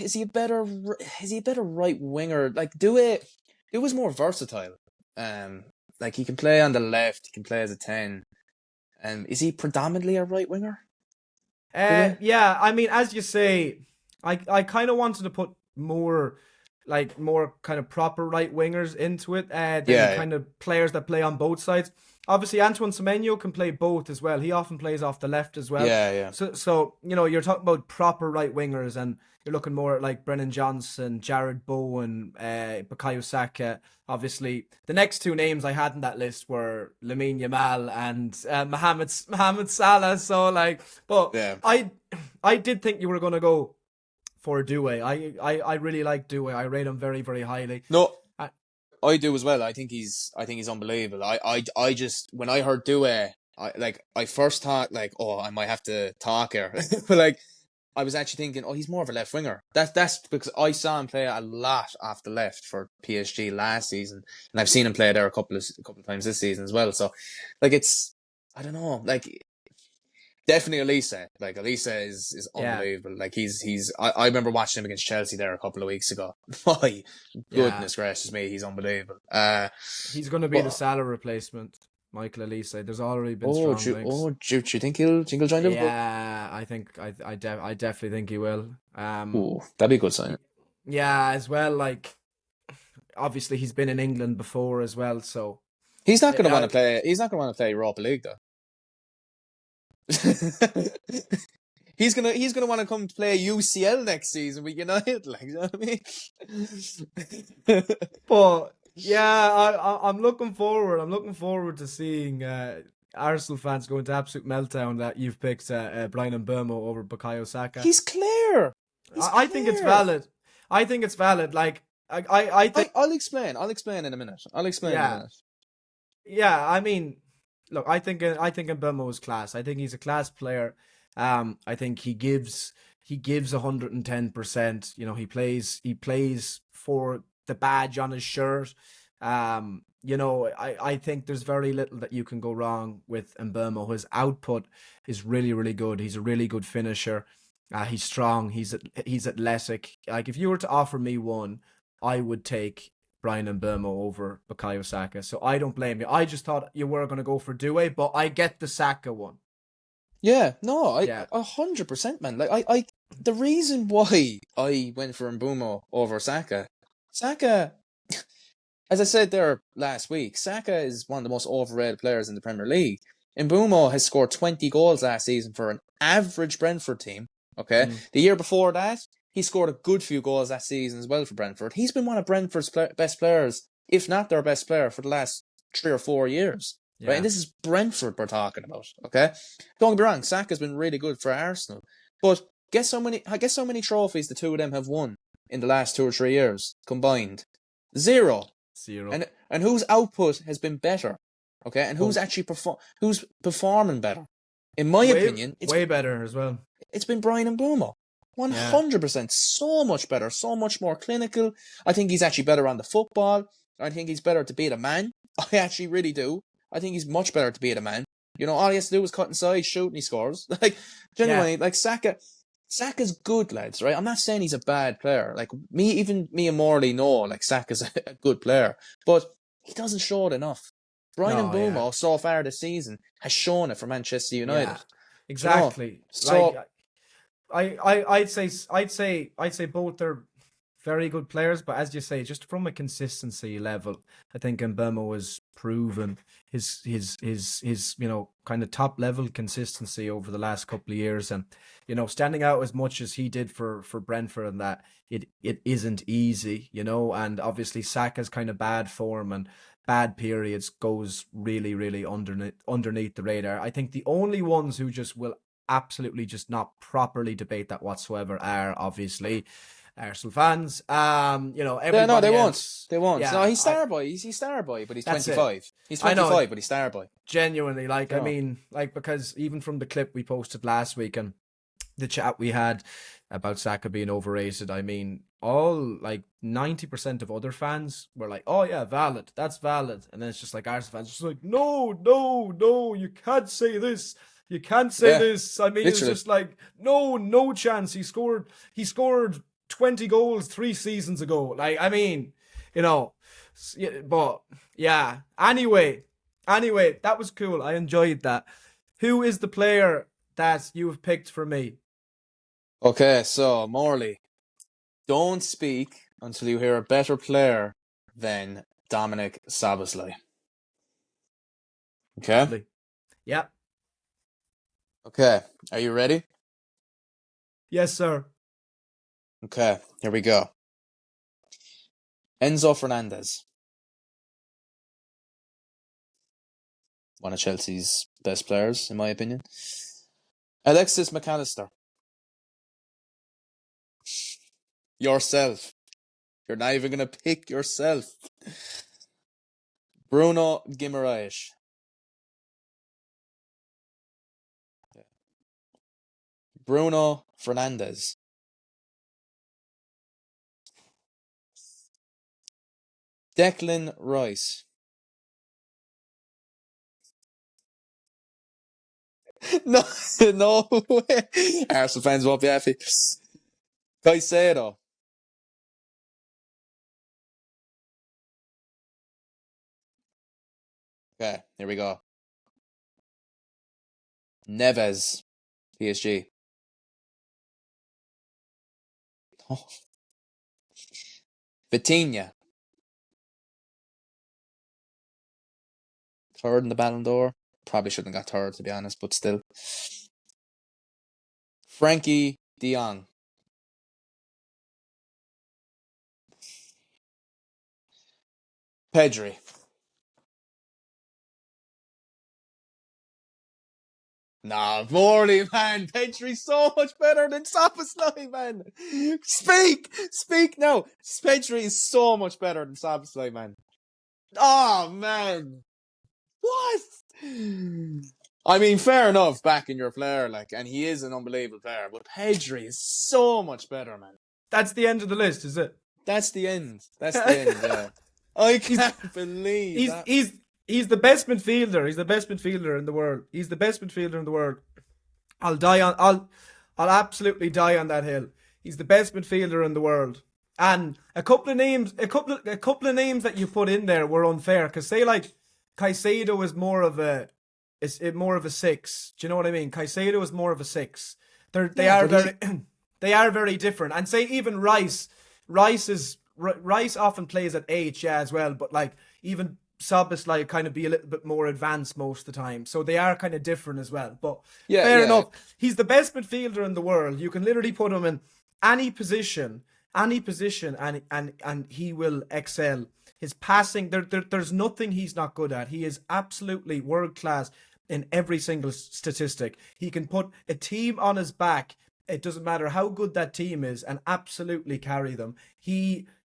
B: is he a better right winger? Like, Doué was more versatile. Like, he can play on the left, he can play as a 10. Is he predominantly a right winger?
A: Yeah, I mean, as you say, I kind of wanted to put more kind of proper right wingers into it than kind of players that play on both sides. Obviously, Antoine Semenyo can play both as well. He often plays off the left as well.
B: Yeah.
A: So you're talking about proper right wingers, and you're looking more at like Brennan Johnson, Jared Bowen, Bukayo Saka. Obviously, the next two names I had in that list were Lamine Yamal and Mohamed Salah. So I did think you were going to go for Doué. I really like Doué. I rate him very, very highly.
B: No, I do as well. I think he's unbelievable. I just, when I heard Doué, I first thought I might have to talk here, but I was actually thinking, he's more of a left winger. That's because I saw him play a lot off the left for PSG last season, and I've seen him play there a couple of times this season as well. So, I don't know. Like definitely Elise. Like Elise is
A: Yeah,
B: unbelievable. Like he's. I remember watching him against Chelsea there a couple of weeks ago. My
A: yeah.
B: goodness gracious me, he's unbelievable.
A: He's going to be the
B: But
A: Salah replacement, Michael Elise. There's already been strong links.
B: do you think he'll join Liverpool?
A: Yeah, I think I definitely think he will.
B: Ooh, that'd be a good sign.
A: Y- yeah, as well. Like obviously he's been in England before as well, so
B: He's not going to want to
A: I,
B: play. He's not going to want to play Europa League though. He's gonna want to come play UCL next season with United. Like, you know what I mean?
A: but yeah, I'm looking forward. I'm looking forward to seeing Arsenal fans go into absolute meltdown that you've picked Brian Mbeumo over Bukayo Saka.
B: He's clear. He's
A: I think it's
B: clear.
A: valid. I think it's valid. Like I think
B: I'll explain. I'll explain in a minute. I'll explain in a
A: yeah,
B: minute.
A: yeah. I mean, look, I think Mbeumo is class. I think he's a class player. I think he gives 110%. He plays for the badge on his shirt. I think there's very little that you can go wrong with Mbeumo. His output is really, really good. He's a really good finisher. He's strong. He's athletic. Like if you were to offer me one, I would take Brian Mbeumo over Bukayo Saka. So I don't blame you. I just thought you were going to go for Due, but I get the Saka one.
B: Yeah, no, I
A: Yeah.
B: 100%, man. Like the reason why I went for Mbeumo over Saka, Saka, as I said there last week, Saka is one of the most overrated players in the Premier League. Mbeumo has scored 20 goals last season for an average Brentford team. Okay,
A: Mm,
B: the year before that, he scored a good few goals that season as well for Brentford. He's been one of Brentford's best players, if not their best player, for the last 3 or 4 years. Right, and
A: yeah.
B: this is Brentford we're talking about. Okay, don't get me wrong, Saka's been really good for Arsenal, but guess how many trophies the two of them have won in the last 2 or 3 years combined? Zero.
A: Zero.
B: And whose output has been better, okay, and who's
A: Both.
B: actually who's performing better? In my
A: Way
B: opinion,
A: way better as well.
B: it's been Brian Mbeumo.
A: Yeah.
B: 100%, so much better, so much more clinical. I think he's actually better on the football. I think he's better to beat a man. I actually really do. I think he's much better to beat a man. All he has to do is cut inside, shoot, and he scores. Like,
A: Yeah.
B: genuinely, like Saka's good, lads, right? I'm not saying he's a bad player. Like, even me and Morley know, like, Saka's a good player. But he doesn't show it enough. Brian
A: No, yeah.
B: Mbeumo, so far this season, has shown it for Manchester
A: Yeah.
B: United. Do you know?
A: Exactly. Like
B: So,
A: I'd say both are very good players, but as you say, just from a consistency level, I think Mbeumo has proven his kind of top level consistency over the last couple of years, and standing out as much as he did for Brentford, and that it isn't easy, and obviously Saka's kind of bad form and bad periods goes really, really underneath the radar. I think the only ones who just will absolutely just not properly debate that whatsoever are obviously Arsenal fans.
B: yeah, no, they
A: Everybody
B: won't.
A: else,
B: They won't. No,
A: yeah,
B: he's Starboy. He's Starboy, but he's
A: that's it.
B: 25. He's
A: I know
B: 25, but he's Starboy.
A: genuinely, like,
B: You
A: I
B: know?
A: mean, like, because even from the clip we posted last week and the chat we had about Saka being overrated, I mean, all like 90% of other fans were like, "Oh yeah, valid, that's valid," and then it's just like Arsenal fans just like, "No, no, no, you can't say this." You can't say
B: Yeah,
A: this. I mean, it's
B: literally.
A: just like no chance. He scored 20 goals 3 seasons ago. Like, I mean, you know, but yeah. Anyway, that was cool. I enjoyed that. Who is the player that you have picked for me?
B: Okay, so Morley, don't speak until you hear a better player than Dominic Szoboszlai. Okay?
A: Lovely. Yep.
B: Okay, are you ready?
A: Yes, sir.
B: Okay, here we go. Enzo Fernandez, one of Chelsea's best players, in my opinion. Alexis McAllister, yourself. You're not even going to pick yourself. Bruno Guimaraes, Bruno Fernandes, Declan Rice, No, no way. Arsenal fans won't be happy. Caicedo. Okay, here we go. Neves, PSG. Oh, Vitinha, third in the Ballon d'Or. Probably shouldn't have got third, to be honest, but still. Frankie de Jong. Pedri. Nah, Morley, man. Pedri's so much better than Szoboszlai, man. Speak now. Pedri is so much better than Szoboszlai, man. Oh, man. What? I mean, fair enough, backing your player, like, and he is an unbelievable player, but Pedri is so much better, man.
A: That's the end of the list, is it?
B: That's the end. That's the end, yeah. I
A: he's
B: can't believe
A: he's
B: that.
A: he's he's the best midfielder. He's the best midfielder in the world. He's the best midfielder in the world. I'll die on I'll absolutely die on that hill. He's the best midfielder in the world. And a couple of names that you put in there were unfair because say like Caicedo is more of a six. Do you know what I mean? Caicedo is more of a six. They
B: Yeah,
A: are
B: but
A: very they are very different. And say even Rice often plays at H, yeah, as well. But like even Sabas like kind of be a little bit more advanced most of the time, so they are kind of different as well. But
B: yeah,
A: fair
B: yeah.
A: enough, he's the best midfielder in the world. You can literally put him in any position, and he will excel. His passing, there's nothing he's not good at. He is absolutely world class in every single statistic. He can put a team on his back. It doesn't matter how good that team is, and absolutely carry them.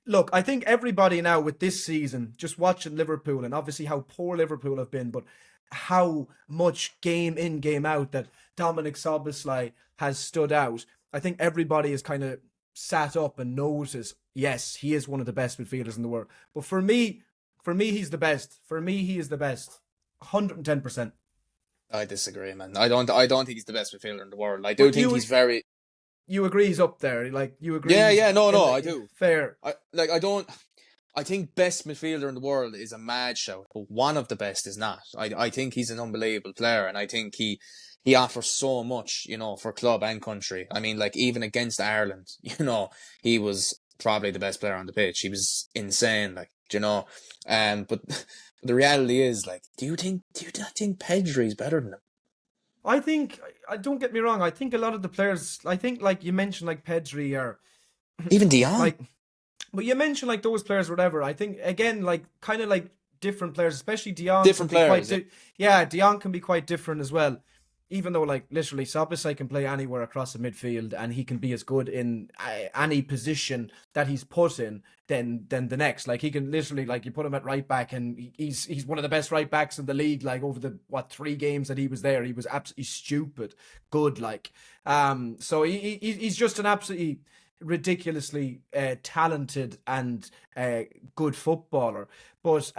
A: Look, I think everybody now with this season, just watching Liverpool and obviously how poor Liverpool have been, but how much game in, game out that Dominic Szoboszlai has stood out. I think everybody is kind of sat up and noticed, yes, he is one of the best midfielders in the world. But for me, he's the best. For me, he is the best. 110%.
B: I disagree, man. I don't think he's the best midfielder in the world. I do
A: But
B: think he's very.
A: you agree he's up there. Like you agree
B: Yeah,
A: he's
B: yeah, no,
A: in
B: no, I
A: the
B: do.
A: fair.
B: I don't. I think best midfielder in the world is a mad shout, but one of the best is not. I think he's an unbelievable player, and I think he offers so much, for club and country. I mean, like even against Ireland, he was probably the best player on the pitch. He was insane, like but the reality is, like, do you not think Pedri's better than him?
A: I think I don't get me wrong. I think a lot of the players. I think like you mentioned, like Pedri or
B: Even Dion,
A: like, but you mentioned like those players, whatever. I think again, like kind of like different players, especially Dion can
B: different
A: be quite.
B: players. Yeah,
A: Yeah, Dion can be quite different as well. Even though like literally Sabasai can play anywhere across the midfield and he can be as good in any position that he's put in than the next. Like he can literally like you put him at right back and he's one of the best right backs in the league. Like over the 3 games that he was there, he was absolutely stupid good. Like so he's just an absolutely ridiculously talented and good footballer. But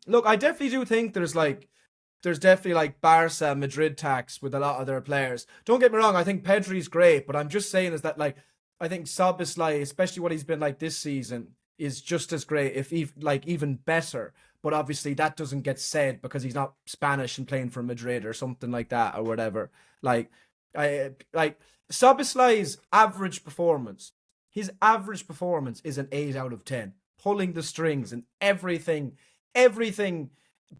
A: look, I definitely do think there's definitely like Barca, Madrid tax with a lot of their players. Don't get me wrong, I think Pedri's great, but I'm just saying is that like I think Soboslai, especially what he's been like this season, is just as great, if even better. But obviously that doesn't get said because he's not Spanish and playing for Madrid or something like that or whatever. Like I like Soboslai's average performance is an 8 out of 10, pulling the strings and everything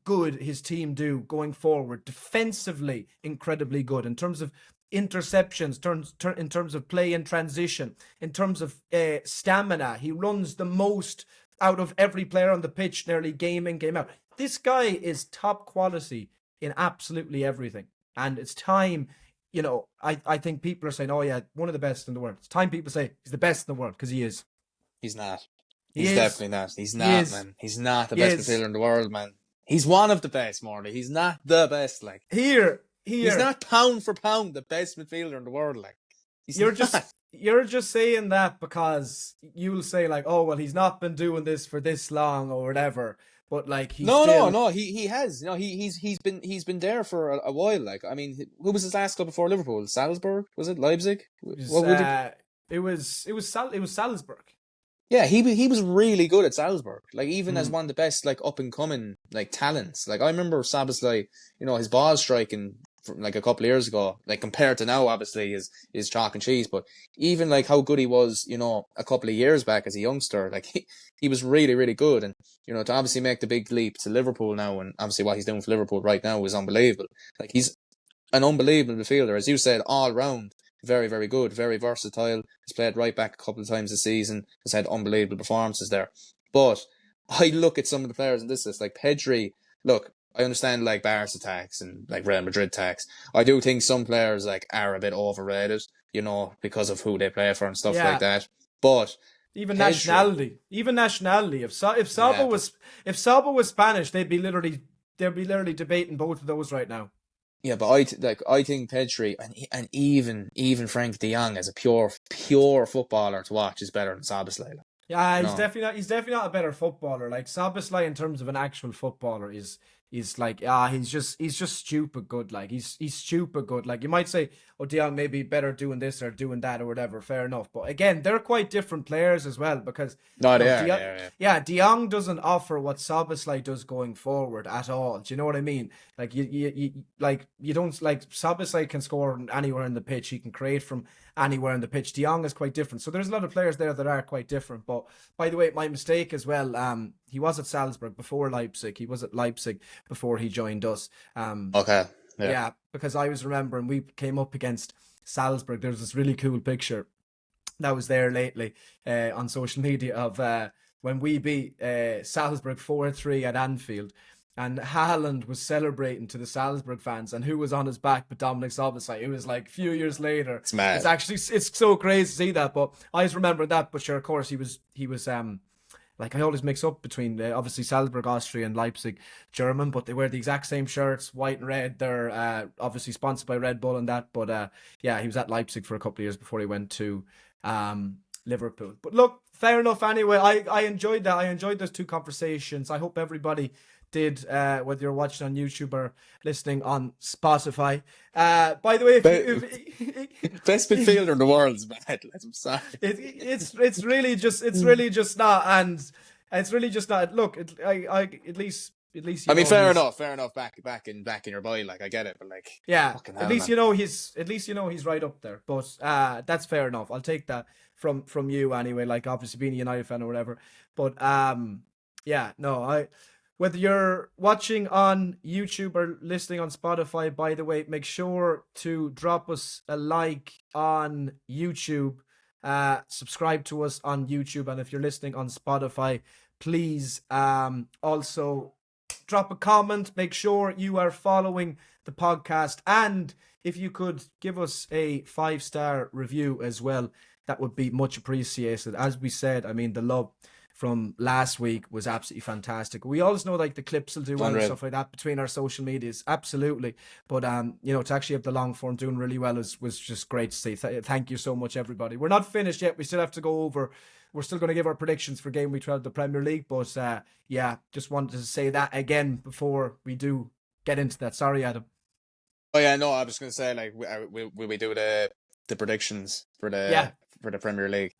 A: good his team do going forward. Defensively, incredibly good in terms of interceptions, in terms of play in transition, in terms of stamina. He runs the most out of every player on the pitch, nearly game in, game out. This guy is top quality in absolutely everything. And it's time, I think people are saying, oh, yeah, one of the best in the world. It's time people say he's the best in the world because he is.
B: he's not.
A: He
B: He's
A: is.
B: definitely not. He's
A: He
B: not,
A: is.
B: man. He's not the
A: He
B: best
A: is.
B: midfielder in the world, man. He's one of the best, Morley. He's not the best, like.
A: Here,
B: He's
A: here.
B: not pound for pound the best midfielder in the world, like. He's
A: You're
B: not.
A: just you're just saying that because you'll say like, oh well, he's not been doing this for this long or whatever. but like he's
B: No, no,
A: still.
B: no. He has. You know, he's been there for a while. Like, I mean, who was his last club before Liverpool? Salzburg, was it? Leipzig?
A: Was,
B: What would he?
A: it was Salzburg.
B: Yeah, he was really good at Salzburg. Like, even as
A: Mm.
B: one of the best, like, up and coming, like, talents. Like, I remember Szoboszlai, you know, his ball striking from like a couple of years ago. Like, compared to now, obviously, is chalk and cheese. But even like how good he was, you know, a couple of years back as a youngster, like he was really, really good. And you know, to obviously make the big leap to Liverpool now, and obviously what he's doing for Liverpool right now is unbelievable. Like, he's an unbelievable midfielder, as you said, all round. Very, very good, very versatile. He's played right back a couple of times this season. Has had unbelievable performances there. But I look at some of the players in this list, like Pedri. Look, I understand like Barca tax and like Real Madrid tax. I do think some players like are a bit overrated, you know, because of who they play for and stuff like
A: Yeah,
B: that. But Pedri,
A: even nationality.
B: yeah, but
A: If Saba was Spanish, they'd be literally debating both of those right now.
B: yeah, but I think Pedri and even Frank De Jong as a pure footballer to watch is better than Szoboszlai.
A: Yeah,
B: No,
A: he's definitely not a better footballer. Like Szoboszlai in terms of an actual footballer is like he's just stupid good. Like he's stupid good. Like you might say, oh, De Jong maybe better doing this or doing that or whatever. Fair enough. But again, they're quite different players as well because
B: no,
A: you know
B: they are, they are, yeah.
A: Yeah, De Jong doesn't offer what Szoboszlai does going forward at all. Do you know what I mean? Like you don't like Szoboszlai can score anywhere in the pitch. He can create from anywhere in the pitch. De Jong is quite different. So there's a lot of players there that are quite different. But by the way, my mistake as well. He was at Salzburg before Leipzig. He was at Leipzig before he joined us.
B: Okay, yeah.
A: Yeah, because I was remembering we came up against Salzburg. There's this really cool picture that was there lately on social media of when we beat Salzburg 4-3 at Anfield. And Haaland was celebrating to the Salzburg fans, and who was on his back but Dominic Szoboszlai. It was like a few years later.
B: It's mad.
A: It's so crazy to see that. But I just remember that. But sure, of course, he was like I always mix up between obviously Salzburg, Austria, and Leipzig, German, but they wear the exact same shirts, white and red. They're obviously sponsored by Red Bull and that. But yeah, he was at Leipzig for a couple of years before he went to Liverpool. But look, fair enough. Anyway, I enjoyed that. I enjoyed those two conversations. I hope everybody did, whether you're watching on YouTube or listening on Spotify. By the way,
B: Best midfielder in the world is bad. I'm sorry.
A: It's really just not, and it's really just not. Look, I at least.
B: I mean, fair enough. Back in your boy, like I get it, but like,
A: yeah,
B: at least man.
A: he's right up there. But that's fair enough. I'll take that from you anyway. Like obviously being a United fan or whatever. But yeah, no, whether you're watching on YouTube or listening on Spotify, by the way, make sure to drop us a like on YouTube. Subscribe to us on YouTube, and if you're listening on Spotify, please also drop a comment. Make sure you are following the podcast, and if you could give us a 5-star review as well, that would be much appreciated. As we said, I mean, the love from last week was absolutely fantastic. We always know like the clips will do well and stuff like that between our social medias, absolutely. But you know, to actually have the long form doing really well was just great to see. Thank you so much, everybody. We're not finished yet. We still have to go over. We're still going to give our predictions for game week 12 of the Premier League. But yeah, just wanted to say that again before we do get into that. Sorry, Adam.
B: Oh yeah, no, I was going to say like, will we do the predictions for the Premier League?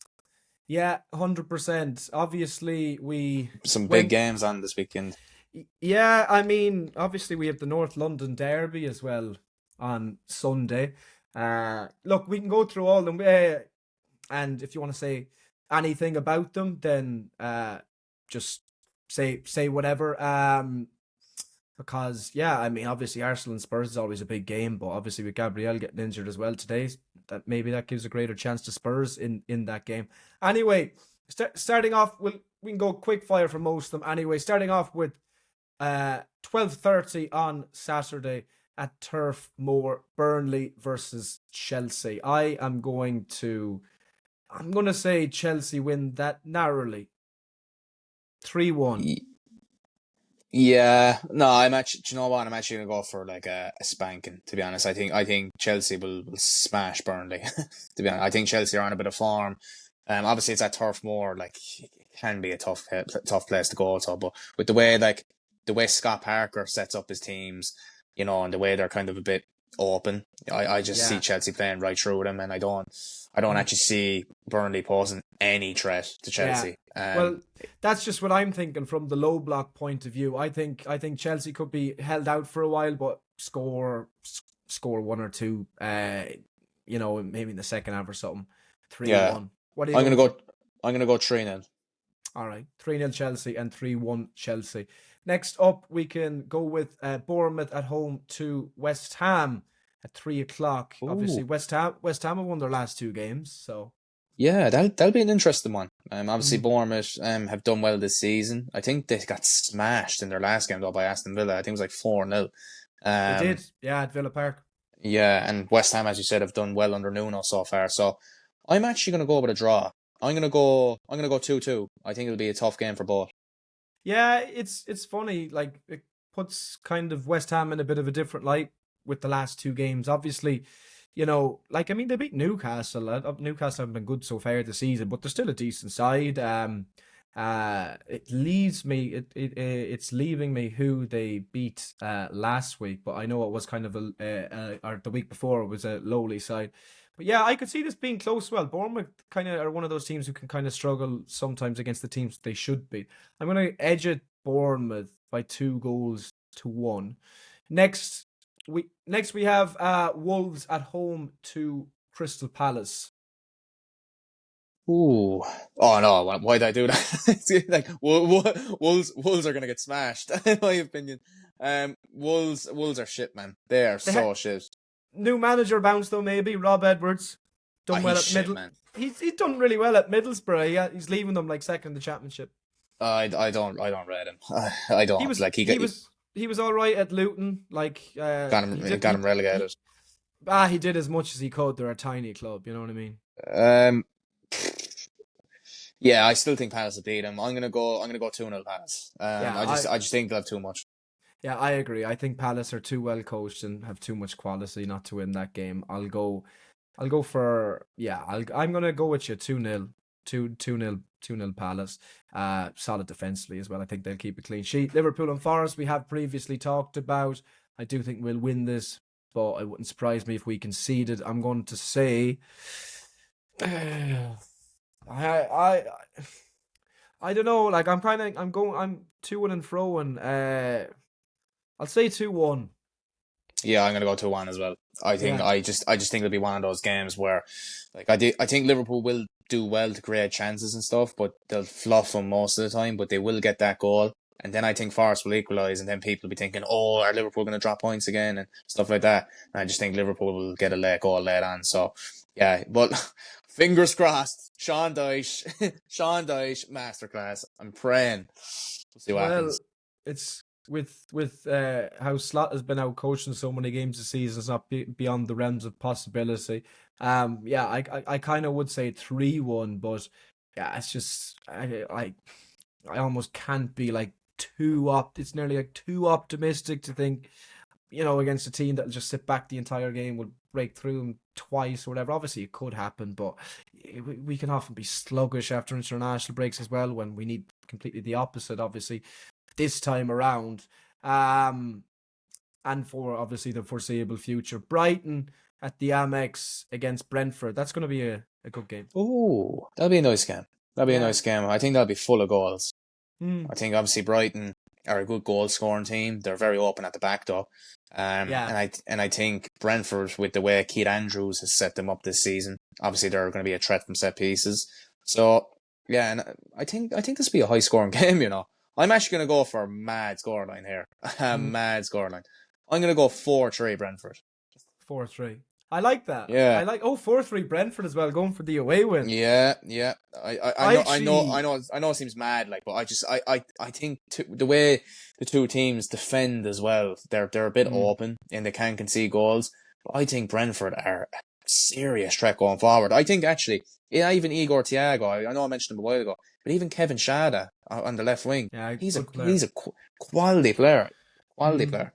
A: Yeah, 100%. Obviously,
B: some big games on this weekend.
A: Yeah, I mean, obviously we have the North London Derby as well on Sunday. Look, we can go through all of them, and if you want to say anything about them, then just say whatever. Because yeah, I mean, obviously Arsenal and Spurs is always a big game, but obviously with Gabriel getting injured as well today, that gives a greater chance to Spurs in that game. Anyway, starting off, we can go quick fire for most of them. Anyway, starting off with 12:30 on Saturday at Turf Moor, Burnley versus Chelsea. I'm going to say Chelsea win that narrowly, 3-1.
B: Yeah, no, I'm actually. Do you know what? I'm actually gonna go for like a spanking. To be honest, I think Chelsea will smash Burnley. To be honest, I think Chelsea are on a bit of form. Obviously it's at Turf Moor, like it can be a tough place to go to, but with the way Scott Parker sets up his teams, and the way they're kind of a bit open, I just see
A: Yeah.
B: Chelsea playing right through them, and I don't
A: Mm.
B: actually see Burnley posing any threat to
A: Yeah.
B: Chelsea.
A: Well, that's just what I'm thinking from the low block point of view. I think Chelsea could be held out for a while, but score one or two. Maybe in the second half or something. three
B: Yeah,
A: one. What are you
B: I'm gonna
A: going for?
B: go. I'm gonna go 3-0.
A: All right, 3-0 Chelsea and 3-1 Chelsea. Next up, we can go with Bournemouth at home to West Ham at 3 o'clock. Obviously,
B: Ooh,
A: West Ham have won their last two games, so
B: yeah, that'll be an interesting one. Obviously
A: mhm.
B: Bournemouth have done well this season. I think they got smashed in their last game though by Aston Villa. I think it was like 4-0.
A: They
B: Um,
A: did, yeah, at Villa Park.
B: yeah, and West Ham, as you said, have done well under Nuno so far. So I'm actually gonna go with a draw. I'm gonna go 2-2. I think it'll be a tough game for both.
A: Yeah, it's funny. Like it puts kind of West Ham in a bit of a different light with the last two games. Obviously, like I mean, they beat Newcastle. Newcastle haven't been good so far this season, but they're still a decent side. It leaves me. It's leaving me who they beat last week, but I know it was kind of or the week before it was a lowly side. But yeah, I could see this being close. Well, Bournemouth kind of are one of those teams who can kind of struggle sometimes against the teams they should beat. I'm going to edge it Bournemouth by 2 goals to 1. Next we have Wolves at home to Crystal Palace.
B: Ooh. Oh no, why did I do that? It's like Wolves are gonna get smashed, in my opinion. Wolves are shit, man. They are
A: They ha-
B: so shit.
A: New manager bounce though, maybe Rob Edwards
B: Ah,
A: done
B: he's
A: well at
B: shit,
A: middle.
B: man.
A: He's done really well at Middlesbrough. Yeah, he's leaving them like second in the championship.
B: I don't rate him. I
A: He
B: don't
A: was
B: like
A: he was he was all right at Luton. Like he did
B: got him
A: he
B: relegated.
A: he did as much as he could. They're a tiny club, you know what I mean?
B: Um, yeah, I still think Palace will beat him. I'm gonna go 2-0 Palace.
A: Yeah,
B: I just think they'll have too much.
A: I agree. I think Palace are too well coached and have too much quality not to win that game. I'll go for yeah. I'm gonna go with you 2-0, 2-0, 2-0 Palace. Solid defensively as well. I think they'll keep a clean sheet. Liverpool and Forest we have previously talked about. I do think we'll win this, but it wouldn't surprise me if we conceded. I'm going to say, I I don't know. Like I'm to and fro and I'll say 2-1.
B: Yeah, I'm gonna go 2-1 as well.
A: Yeah.
B: I just think it'll be one of those games where, like, I think Liverpool will do well to create chances and stuff, but they'll fluff them most of the time. But they will get that goal, and then I think Forest will equalise, and then people will be thinking, "Oh, are Liverpool going to drop points again?" and stuff like that. And I just think Liverpool will get a late goal late on. So yeah, but fingers crossed. Sean Dyche, Sean Dyche, masterclass. I'm praying. We'll see what
A: Well,
B: happens.
A: it's with how Slot has been out coaching so many games this season. It's not beyond the realms of possibility. Yeah, I kind of would say 3-1, but yeah, it's just I almost can't be like It's nearly like too optimistic to think, against a team that'll just sit back the entire game, will break through them twice or whatever. Obviously, it could happen, but we can often be sluggish after international breaks as well when we need completely the opposite, obviously, this time around. Um, and for obviously the foreseeable future. Brighton at the Amex against Brentford. That's going to be a good game.
B: Oh, that'll be a nice game. That'll be a
A: Yeah.
B: nice game. I think that'll be full of goals.
A: Hmm.
B: I think obviously Brighton are a good goal scoring team. They're very open at the back though.
A: Yeah.
B: And I think Brentford, with the way Keith Andrews has set them up this season, obviously they're going to be a threat from set pieces. So yeah, and I think this will be a high scoring game. I'm actually going to go for a mad scoreline here. A
A: Hmm.
B: mad scoreline. I'm going to go 4-3 Brentford.
A: 4-3. I like that.
B: Yeah.
A: 4-3 Brentford as well, going for the away win.
B: Yeah, yeah. I
A: I
B: know, I know, I
A: actually,
B: know, I know. It seems mad, like, but I think the way the two teams defend as well, they're a bit
A: mm,
B: open and they can concede goals. But I think Brentford are a serious threat going forward. I think actually, yeah, even Igor Thiago. I know I mentioned him a while ago, but even Kevin Shada on the left wing,
A: yeah,
B: he's a
A: good player.
B: he's a quality player, quality
A: Mm,
B: player.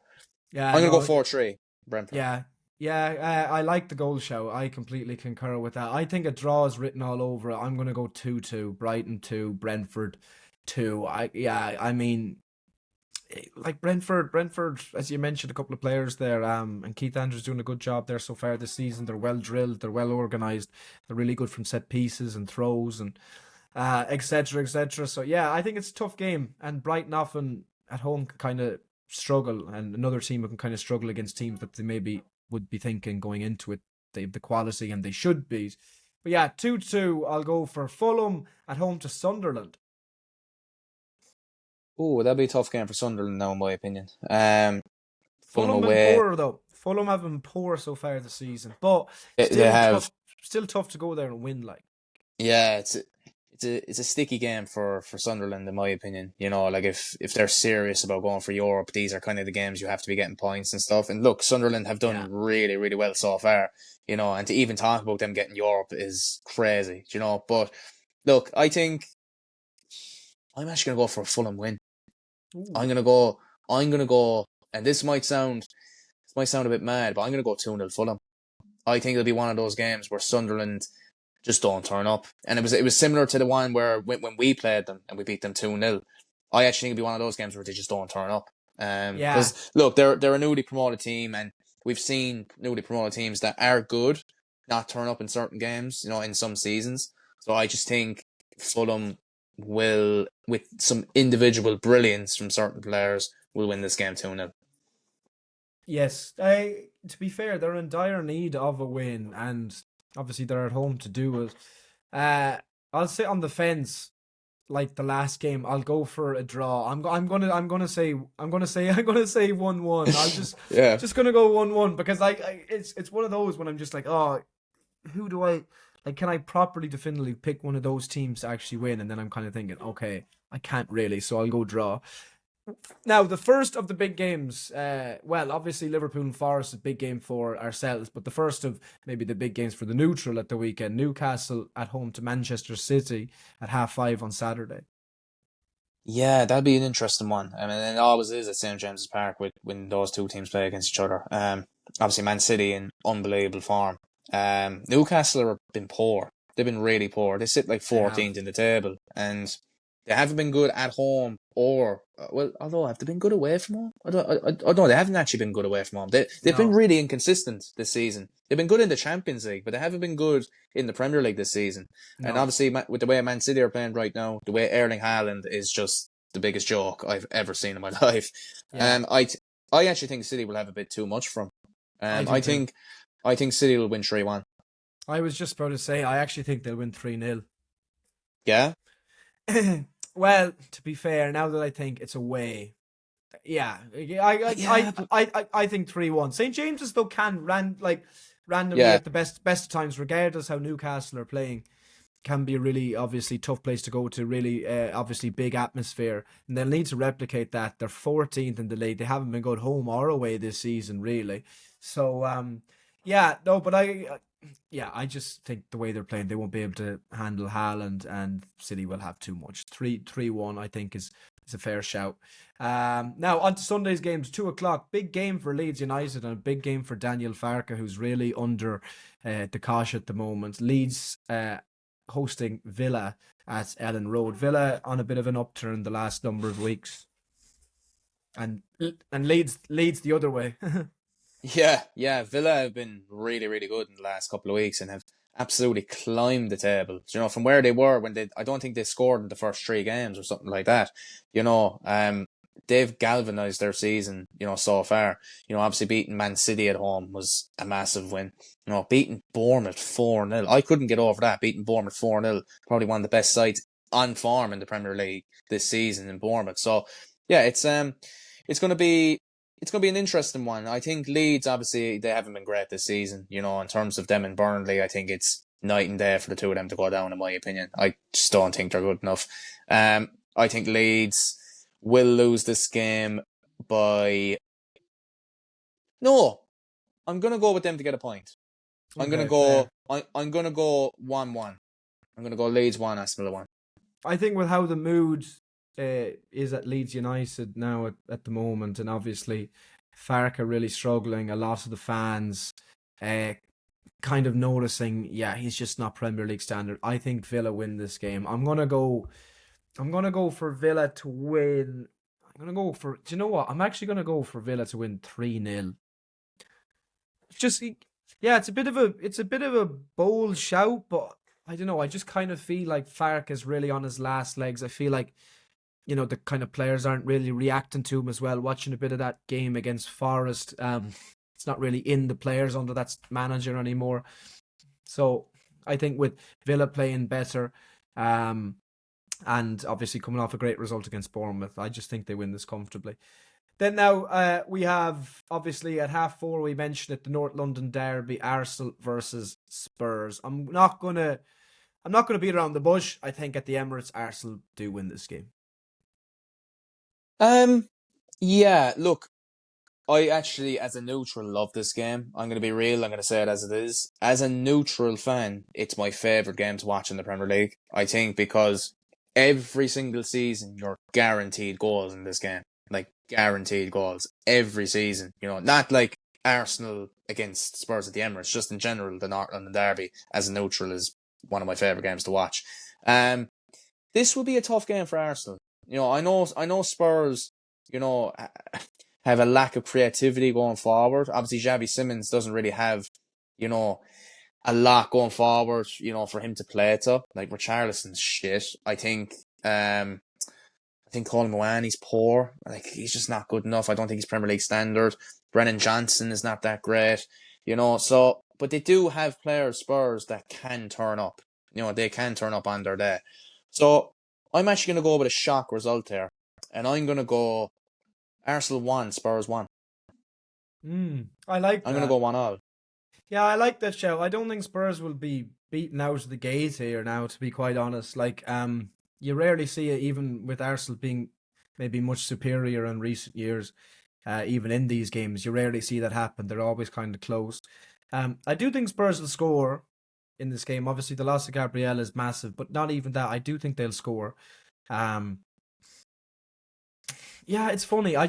A: yeah,
B: I'm gonna go
A: no,
B: 4-3 Brentford.
A: yeah, Yeah, I like the goal shout. I completely concur with that. I think a draw is written all over it. I'm going to go 2-2. Brighton 2, Brentford 2. I mean, like Brentford, as you mentioned, a couple of players there, and Keith Andrews doing a good job there so far this season. They're well drilled, they're well organised, they're really good from set pieces and throws and etc. etc. So yeah, I think it's a tough game, and Brighton often at home can kind of struggle, and another team who can kind of struggle against teams that they maybe would be thinking going into it they have the quality and they should beat. But yeah, 2-2. I'll go for Fulham at home to Sunderland.
B: Oh, that'd be a tough game for Sunderland now, in my opinion. Fulham
A: Fulham been
B: away,
A: poor though. Fulham have been poor so far this season, but
B: they
A: still tough.
B: have.
A: Still tough to go there and win. Like
B: Yeah, it's a sticky game for Sunderland, in my opinion. You know, like if they're serious about going for Europe, these are kind of the games you have to be getting points and stuff. And look, Sunderland have
A: yeah,
B: done really, really well so far. You know, and to even talk about them getting Europe is crazy. You know, but look, I think I'm actually gonna go for a Fulham win.
A: ooh,
B: I'm gonna go. I'm gonna go. And this might sound a bit mad, but I'm gonna go 2-0 Fulham. I think it'll be one of those games where Sunderland just don't turn up. And it was similar to the one where when we played them and we beat them 2-0. I actually think it'll be one of those games where they just don't turn up.
A: yeah,
B: Because look, they're a newly promoted team, and we've seen newly promoted teams that are good not turn up in certain games, you know, in some seasons. So I just think Fulham will, with some individual brilliance from certain players, will win this game 2-0.
A: yes. To be fair, they're in dire need of a win, and obviously they're at home to do it. Uh, I'll sit on the fence like the last game. I'll go for a draw. I'm gonna say 1-1. I'll
B: Yeah.
A: just gonna go 1-1 because it's one of those when I'm just like, oh, who do I like? Can I properly definitively pick one of those teams to actually win? And then I'm kind of thinking, okay, I can't really, so I'll go draw. Now, the first of the big games, well, obviously Liverpool and Forest is a big game for ourselves, but the first of maybe the big games for the neutral at the weekend, Newcastle at home to Manchester City at 5:30 on Saturday.
B: Yeah, that'd be an interesting one. I mean, it always is at St James's Park with when those two teams play against each other. Obviously Man City in unbelievable form. Newcastle have been poor. They've been really poor. They sit like
A: They have.
B: 14th in the table, and they haven't been good at home or well, although have they been good away from home? I don't know. They haven't actually been good away from home. They've been
A: No,
B: really inconsistent this season. They've been good in the Champions League, but they haven't been good in the Premier League this season. And
A: no.
B: obviously, with the way Man City are playing right now, the way Erling Haaland is just the biggest joke I've ever seen in my life.
A: Yeah,
B: I actually think City will have a bit too much from.
A: I do
B: I
A: too.
B: think City will win 3-1.
A: I was just about to say, I actually think they'll win 3-0.
B: Yeah,
A: Well, to be fair, now that I think it's away, yeah,
B: yeah, but
A: I think 3-1. St James's though can randomly
B: yeah,
A: at the best of times, regardless how Newcastle are playing, can be a really obviously tough place to go to. Really, obviously big atmosphere, and they'll need to replicate that. They're 14th in the league. They haven't been good home or away this season, really. So, yeah, no, but yeah, I just think the way they're playing, they won't be able to handle Haaland, and City will have too much. 3-1, I think is a fair shout. Now on to Sunday's games, 2 o'clock. Big game for Leeds United and a big game for Daniel Farke, who's really under the cosh at the moment. Leeds hosting Villa at Ellen Road. Villa on a bit of an upturn the last number of weeks, and Leeds the other way.
B: yeah. Villa have been really, really good in the last couple of weeks and have absolutely climbed the table. You know, from where they were when I don't think they scored in the first three games or something like that. You know, they've galvanized their season. You know, so far. You know, obviously beating Man City at home was a massive win. You know, beating Bournemouth 4-0. I couldn't get over that. Beating Bournemouth 4-0, probably one of the best sides on form in the Premier League this season in Bournemouth. So yeah, it's gonna be an interesting one. I think Leeds, obviously, they haven't been great this season. You know, in terms of them and Burnley, I think it's night and day for the two of them to go down, in my opinion. I just don't think they're good enough. I think Leeds will lose this game by... No, I'm going to go with them to get a point. I'm going to
A: Okay, fair.
B: go... I'm going to go 1-1. I'm going to go Leeds 1, Aston Villa 1.
A: I think with how the mood is at Leeds United now at the moment, and obviously Farke really struggling, a lot of the fans uh, kind of noticing, yeah, he's just not Premier League standard. I think Villa win this game. I'm gonna go. I'm gonna go for Villa to win. I'm gonna go for. Do you know what? I'm actually gonna go for Villa to win 3-0. Just yeah, it's a bit of a bold shout, but I don't know. I just kind of feel like Fark is really on his last legs. I feel like the kind of players aren't really reacting to him as well. Watching a bit of that game against Forest, it's not really in the players under that manager anymore. So I think with Villa playing better, and obviously coming off a great result against Bournemouth, I just think they win this comfortably. Then now we have, obviously at 4:30, we mentioned it, the North London derby, Arsenal versus Spurs. I'm not gonna beat around the bush. I think at the Emirates, Arsenal do win this game.
B: Yeah, look, I actually, as a neutral, love this game. I'm going to be real. I'm going to say it as it is. As a neutral fan, it's my favourite game to watch in the Premier League. I think because every single season, you're guaranteed goals in this game. Like, guaranteed goals every season. Not like Arsenal against Spurs at the Emirates, just in general, the North London derby as a neutral is one of my favourite games to watch. This will be a tough game for Arsenal. I know Spurs, have a lack of creativity going forward. Obviously, Xavi Simons doesn't really have, a lot going forward, for him to play to. Like, Richarlison's shit. I think Colin Moani's poor. Like, he's just not good enough. I don't think he's Premier League standard. Brennan Johnson is not that great. But they do have players, Spurs, that can turn up. They can turn up on their day. So I'm actually going to go with a shock result here. And I'm going to go Arsenal 1, Spurs 1.
A: I like that.
B: I'm going to go 1-1.
A: Yeah, I like that show. I don't think Spurs will be beaten out of the gate here now, to be quite honest. Like, you rarely see it, even with Arsenal being maybe much superior in recent years, even in these games. You rarely see that happen. They're always kind of close. I do think Spurs will score in this game. Obviously, the loss of Gabriel is massive, but not even that. I do think they'll score. Yeah, it's funny. I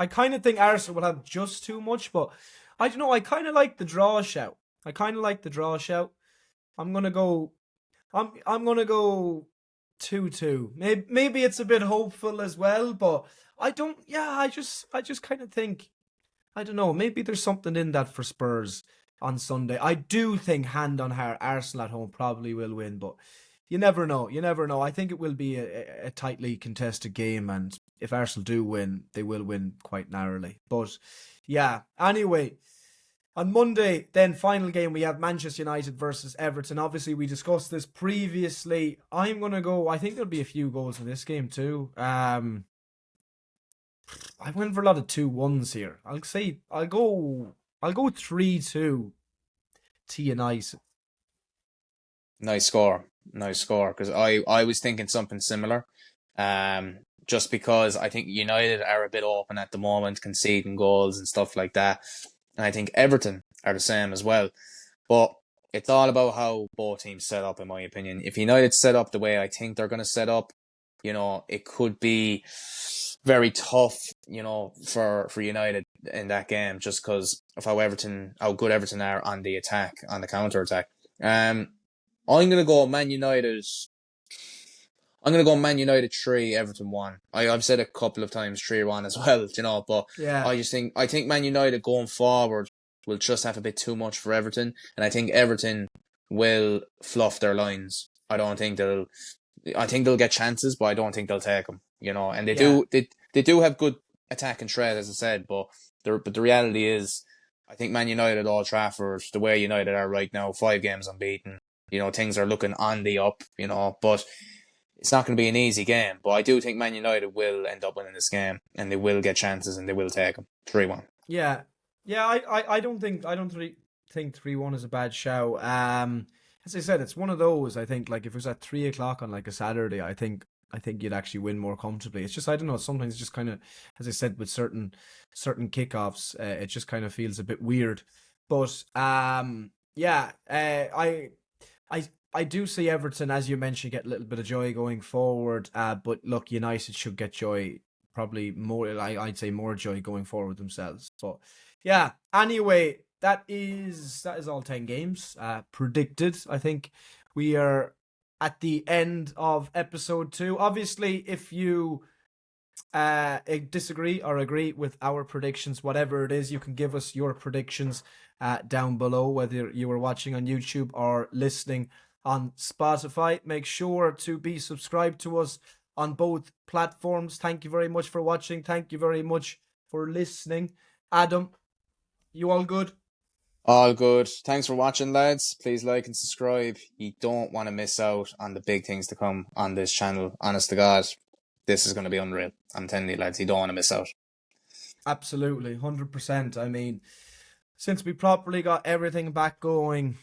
A: kind of think Arsenal will have just too much, but I don't know. I kind of like the draw shout. I'm gonna go. I'm gonna go 2-2. Maybe it's a bit hopeful as well, but I don't. Yeah, I just kind of think. I don't know. Maybe there's something in that for Spurs on Sunday. I do think, hand on heart, Arsenal at home probably will win, but you never know. I think it will be a tightly contested game, and if Arsenal do win, they will win quite narrowly. But yeah, anyway, on Monday, then final game, we have Manchester United versus Everton. Obviously, we discussed this previously. I'm going to go, I think there'll be a few goals in this game too. I went for a lot of 2-1s here. I'll go 3-2 to United.
B: Nice score. Because I was thinking something similar. Just because I think United are a bit open at the moment, conceding goals and stuff like that. And I think Everton are the same as well. But it's all about how both teams set up, in my opinion. If United set up the way I think they're going to set up, it could be very tough, for United in that game, just because of how good Everton are on the attack, on the counter attack. I'm gonna go Man United. I'm gonna go Man United 3, Everton 1. I've said a couple of times 3-1 as well, but
A: Yeah.
B: I think Man United going forward will just have a bit too much for Everton, and I think Everton will fluff their lines. I think they'll get chances, but I don't think they'll take them. And they do have good attack and shred, as I said, but the reality is, I think Man United, Old Trafford, the way United are right now, 5 games unbeaten. Things are looking on the up. But it's not going to be an easy game. But I do think Man United will end up winning this game, and they will get chances, and they will take them 3-1.
A: Yeah. I don't think 3-1 is a bad show. As I said, it's one of those. I think, like, if it was at 3:00 on like a Saturday, I think you'd actually win more comfortably. It's just, I don't know, sometimes it's just kind of, as I said, with certain kickoffs, it just kind of feels a bit weird. But yeah, I do see Everton, as you mentioned, get a little bit of joy going forward. But look, United should get joy, probably more. I'd say more joy going forward themselves. But yeah, anyway, that is all 10 games predicted. I think we are at the end of episode 2. Obviously, if you disagree or agree with our predictions, whatever it is, you can give us your predictions down below, whether you are watching on YouTube or listening on Spotify. Make sure to be subscribed to us on both platforms. Thank you very much for watching. Thank you very much for listening. Adam, you all good?
B: All good. Thanks for watching, lads. Please like and subscribe. You don't want to miss out on the big things to come on this channel. Honest to God, this is going to be unreal. I'm telling you, lads, you don't want to miss out.
A: Absolutely, 100%. I mean, since we properly got everything back going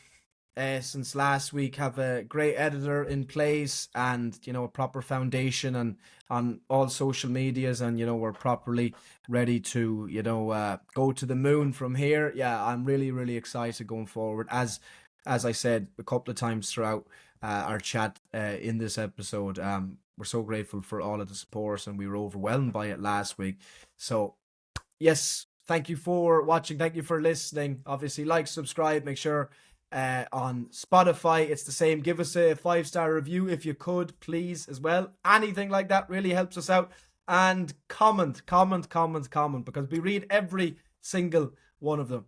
A: since last week, have a great editor in place and, a proper foundation and on all social medias, and, we're properly ready to, go to the moon from here. Yeah, I'm really, really excited going forward. As I said a couple of times throughout our chat in this episode, we're so grateful for all of the support, and we were overwhelmed by it last week. So, yes, thank you for watching. Thank you for listening. Obviously, like, subscribe, make sure on Spotify it's the same. Give us a 5-star review if you could, please, as well. Anything like that really helps us out. And comment, because we read every single one of them.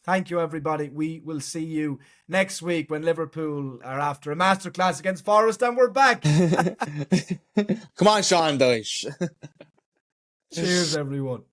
A: Thank you, everybody. We will see you next week when Liverpool are after a masterclass against Forest, and we're back.
B: Come on, Sean Dyche.
A: Cheers, everyone.